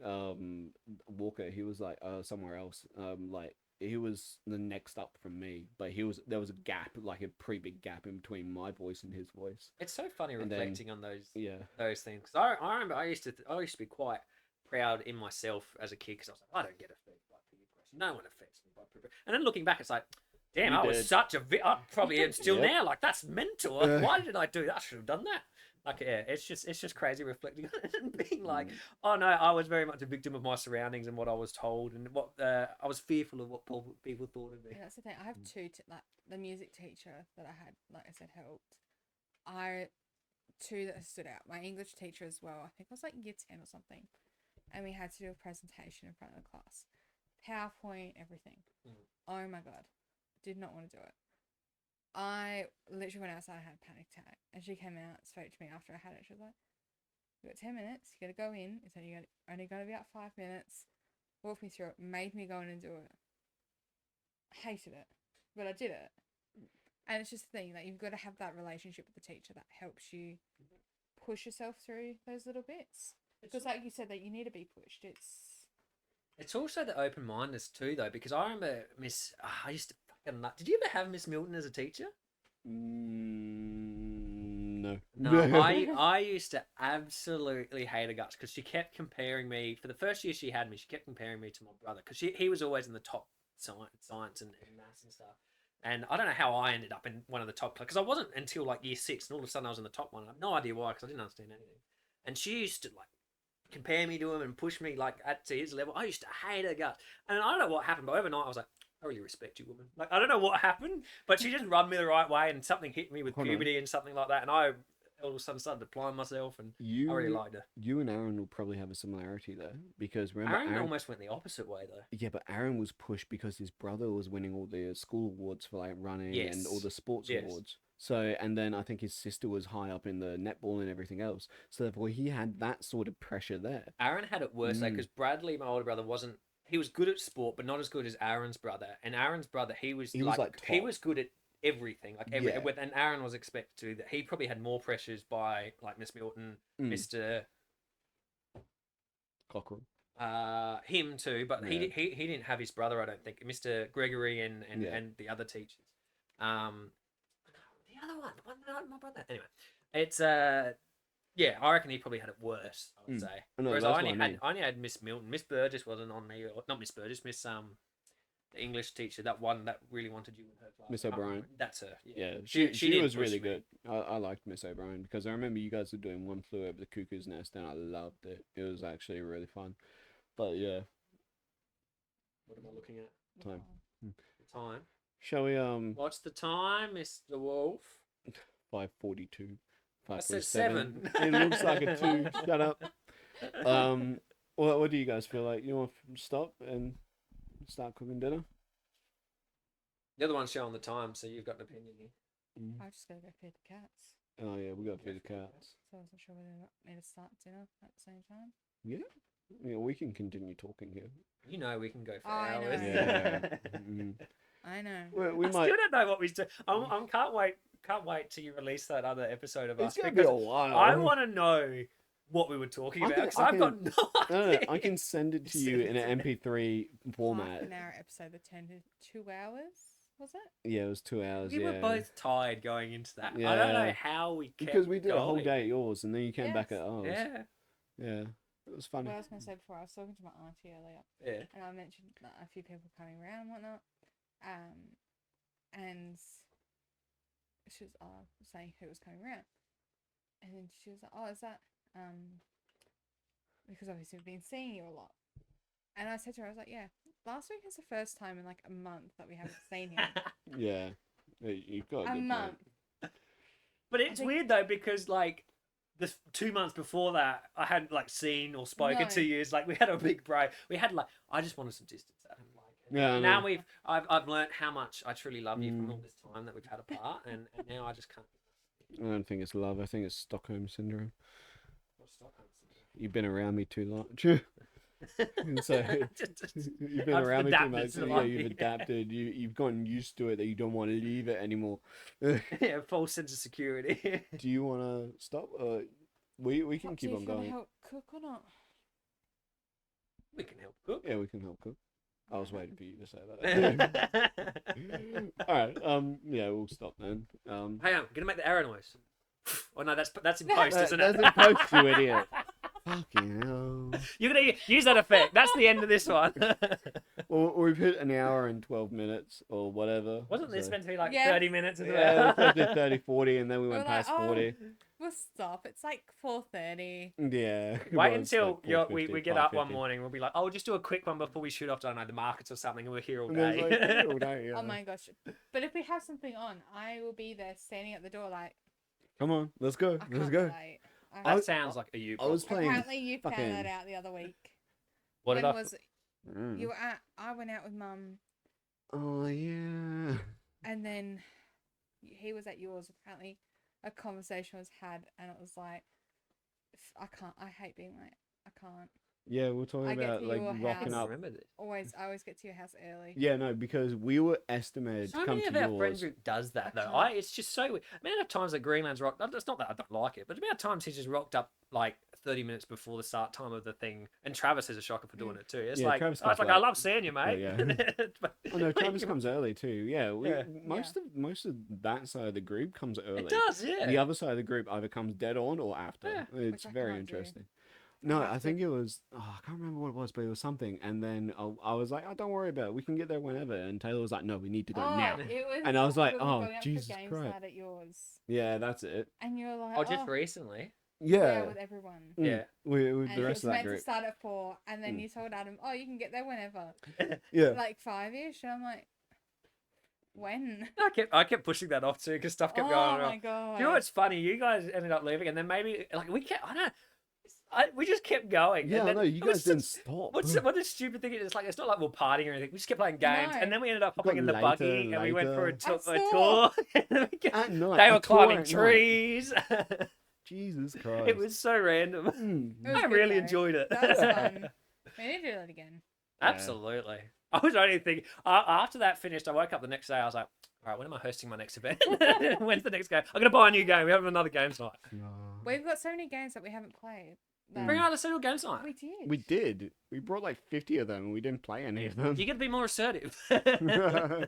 Walker, he was like somewhere else. Like he was the next up from me, but there was a gap, like a pretty big gap in between my voice and his voice. It's so funny And then- reflecting on Yeah. those things. 'Cause I remember I used to be quite proud in myself as a kid because I was like, I don't get affected by peer pressure. No one affects me by peer pressure. And then looking back, it's like, damn, You I was did. such a I probably am still Yep. now. Like that's mental. Yeah. Why did I do that? I should have done that. Like yeah, it's just crazy reflecting on it and being like, oh no, I was very much a victim of my surroundings and what I was told and what I was fearful of what people thought of me. And that's the thing. I have two. Like the music teacher that I had, like I said, helped. Two that stood out. My English teacher as well. I think it was like year 10 or something, and we had to do a presentation in front of the class, PowerPoint, everything. Oh my god, did not want to do it. I literally went outside and had a panic attack, and she came out, spoke to me after I had it. She was like, "You got 10 minutes. You got to go in. It's only going to be about 5 minutes. Walk me through it. Made me go in and do it. Hated it, but I did it. And it's just the thing that you've got to have that relationship with the teacher that helps you push yourself through those little bits. Because, like you said, that you need to be pushed. It's also the open mindedness too, though, because I remember I used to fucking love. Did you ever have Miss Milton as a teacher? No. No, I used to absolutely hate her guts because she kept comparing me. For the first year she had me, she kept comparing me to my brother because he was always in the top science and maths and stuff. And I don't know how I ended up in one of the top because I wasn't until like year 6, and all of a sudden I was in the top one. I have no idea why because I didn't understand anything. And she used to like compare me to him and push me like to his level. I used to hate her guts, and I don't know what happened, but overnight I was like, I really respect you, woman. Like, I don't know what happened, but she just rubbed me the right way, and something hit me with Hold on. puberty and something like that, and I all of a sudden started applying myself, and I really liked her. You and Aaron will probably have a similarity there because remember Aaron almost went the opposite way though. Yeah, but Aaron was pushed because his brother was winning all the school awards for like running and all the sports Yes. awards. So, and then I think his sister was high up in the netball and everything else. So therefore, he had that sort of pressure there. Aaron had it worse though, because Bradley, my older brother, wasn't. He was good at sport, but not as good as Aaron's brother. And Aaron's brother, he was like he top. was good at everything, Yeah. and Aaron was expected to. That he probably had more pressures by like Miss Milton, Mr. Cockrell. Him too, but he didn't have his brother. I don't think Mr. Gregory and the other teachers. The other one, the one that my brother. Anyway, it's yeah, I reckon he probably had it worse. I would say. No, Whereas that's I what I mean. only had Miss Milton. Miss Burgess wasn't on me, or not Miss Burgess. Miss the English teacher, that one that really wanted you in her class. Miss O'Brien. That's her. Yeah, she she did was push really me. good. I liked Miss O'Brien because I remember you guys were doing One Flew Over the Cuckoo's Nest and I loved it. It was actually really fun. But yeah, What am I looking at? time. The time. Shall we What's the time, Mr. Wolf? 5:42. I said 5:47. 7. It looks like a 2. Shut up. What do you guys feel like? You want to stop and start cooking dinner? The other one's showing the time, so you've got an opinion here. I just gotta go feed the cats. Oh yeah, we got to feed the cats. So I wasn't sure whether or not me to start dinner at the same time. Yeah, we can continue talking here. You know we can go for I know. hours. Yeah. I know. We I might. still don't know what we do. I can't wait till you release that other episode of It's us gonna be a because while. I want to know what we were talking I about can- because I I've got can- no No, idea. I can send it to you in an MP3 Half format. an hour episode that turned into 2 hours. Was it? Yeah, it was 2 hours. We yeah. were both tired going into that. I don't know Yeah. how we kept Because we did a whole going. day at yours, and then you came back Yes. at ours. Yeah, Yeah, it was funny. What I was going to say before, I was talking to my auntie earlier, yeah. and I mentioned that a few people coming around and whatnot. And she was saying who was coming around. And then she was like, oh, is that, because obviously we've been seeing you a lot. And I said to her, I was like, yeah, last week is the first time in like a month that we haven't seen him. Yeah, you've got a A good month. point. But it's think- weird though because like the 2 months before that, I hadn't like seen or spoken No. to you. Like we had a big break. We had like I just wanted some distance out of him. Like, Yeah, I now know. I've learnt how much I truly love you from all this time that we've had apart, and now I just can't. I don't think it's love. I think it's Stockholm syndrome. What's Stockholm syndrome? You've been around me too long. And so you've been I've around me too adapted much. to the Yeah, life, you've yeah. adapted. You've gotten used to it that you don't want to leave it anymore. Yeah, false sense of security. Do you want to stop? We can Up to keep you on if you wanna going. help cook or not. We can help cook. Yeah, we can help cook. I was waiting for you to say that. All right. Yeah, we'll stop then. Hey, I'm gonna make the arrow noise. Oh no, that's in post, isn't That's it? in post, you idiot. Fucking hell. You're gonna use that effect. That's the end of this one. Well, we've hit an hour and 12 minutes or whatever. Wasn't this so- meant to be like Yeah. 30 minutes as Yeah, well? we first did 30, 40, and then we We're went like, past 40. We'll stop. It's like 4:30. Yeah. it Wait was until like we 4:50, get up one 5:50. morning. We'll be like, oh, we'll just do a quick one before we shoot off to, I don't know, the markets or something, and we're here all And then day. it's like, yeah, all day, yeah. Oh my gosh. But if we have something on, I will be there standing at the door like, Come on, let's go. I Let's can't go. be late. That sounds like a you I was problem. playing. Apparently you found fucking- that out the other week. What did When I... was Mm. you were at? I went out with Mum, Oh, yeah. and then he was at yours. Apparently, a conversation was had, and it was like, I can't. I hate being late. I can't. Yeah, we're talking I get about to like your rocking house. up. remember this. I always get to your house early. Yeah, no, because we were estimated So to come many to of our friend yours. group does that I though. can't. It's just so weird. The amount of times that Greenland's rocked. It's not that I don't like it, but the amount of times he's just rocked up like 30 minutes before the start time of the thing. And Travis is a shocker for doing it too. It's Yeah, like Travis I was comes like, I late. love seeing you, mate. yeah. But- Oh no, Travis comes early too. Yeah, Yeah. most of that side of the group comes early. It does, yeah. The other side of the group either comes dead on or after. Yeah. It's Which I very can't do. interesting. No, have I to- think it was. Oh, I can't remember what it was, but it was something. And then I was like, "Oh, don't worry about it. We can get there whenever." And Taylor was like, "No, we need to go now." It was. And I was like, when we were oh, going out for Jesus games Christ. night at yours, Yeah, that's it. and you were like, Oh, just recently. Yeah. with everyone. Yeah. With And the it rest was of that meant to group. start at 4, and then Mm. you told Adam, "Oh, you can get there whenever." Yeah. Like 5-ish, and I'm like, when? I kept pushing that off too because stuff kept Oh going my on. god! You know what's funny? You guys ended up leaving, and then maybe like we kept. I don't know. We just kept going. Yeah, and I then, know. You it was guys didn't such- stop. What the stupid thing is? It's like it's not like we're partying or anything. We just kept playing games, No. and then we ended up We hopping got in the later buggy, and and we went for a, later. At a 4. tour. And then we kept- At night. they were a tour climbing at night. trees. Jesus Christ. It was so random. Mm. It was I good, really though. enjoyed it. That was fun. We need to do that again. Yeah. Absolutely. I was only thinking after that finished. I woke up the next day. I was like, "All right, when am I hosting my next event? When's the next game? I'm gonna buy a new game. We have another games night. No. We've got so many games that we haven't played. that- Bring another single games night. We did. We did. We brought like 50 of them and we didn't play any of them. You got to be more assertive. Uh,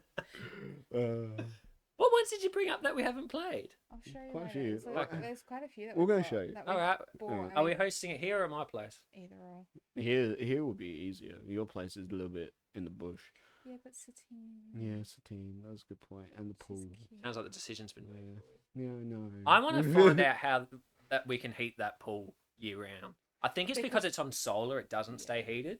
What ones did you bring up that we haven't played? I'll show you Quite a later. few. So, Okay. there's quite a few that We're we've gonna got show you. that we've All right. bought, Alright. Are we hosting it here or at my place? Either or. here would be easier. Your place is a little bit in the bush. Yeah, but Satine. Yeah, Satine. That was a good point. And the This pool. is cute. Sounds like the decision's been made. Yeah. Yeah, no. I want to find out how that we can heat that pool year round. I think it's because Because- it's on solar, it doesn't Yeah. stay heated.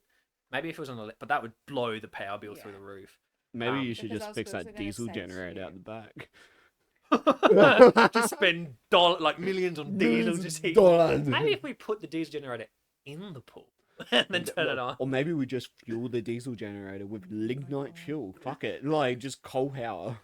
Maybe if it was on the, but that would blow the power bill through Yeah. the roof. Maybe you should Because I just was fix also that gonna diesel say to generator out you- the back. Just spend like millions on diesel Millions just of heat. dollars. Maybe if we put the diesel generator in the pool and then turn it on. Or maybe we just fuel the diesel generator with lignite God. fuel. Fuck it. Like, just coal power.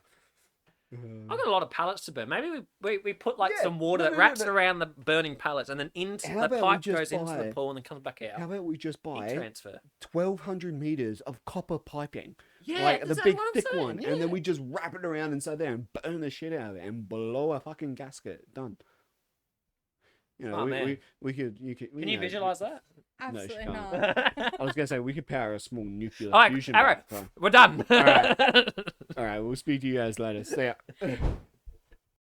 I've got a lot of pallets to burn. Maybe we put like Yeah, some water no, that no, no, wraps no. around the burning pallets and then into How the about we pipe just goes into buy- the pool and then comes back out. How about we just Heat buy transfer. 1,200 meters of copper piping? Yeah, Like the that's big what I'm thick saying, one. And yeah. then we just wrap it around inside there and burn the shit out of it and blow a fucking gasket. Done. You know, Oh, man. we could, you could. Can you visualize that? Absolutely can't. not. I was gonna say we could power a small nuclear All right, fusion. all right, reactor. we're done. All right. All right, we'll speak to you guys later. See ya.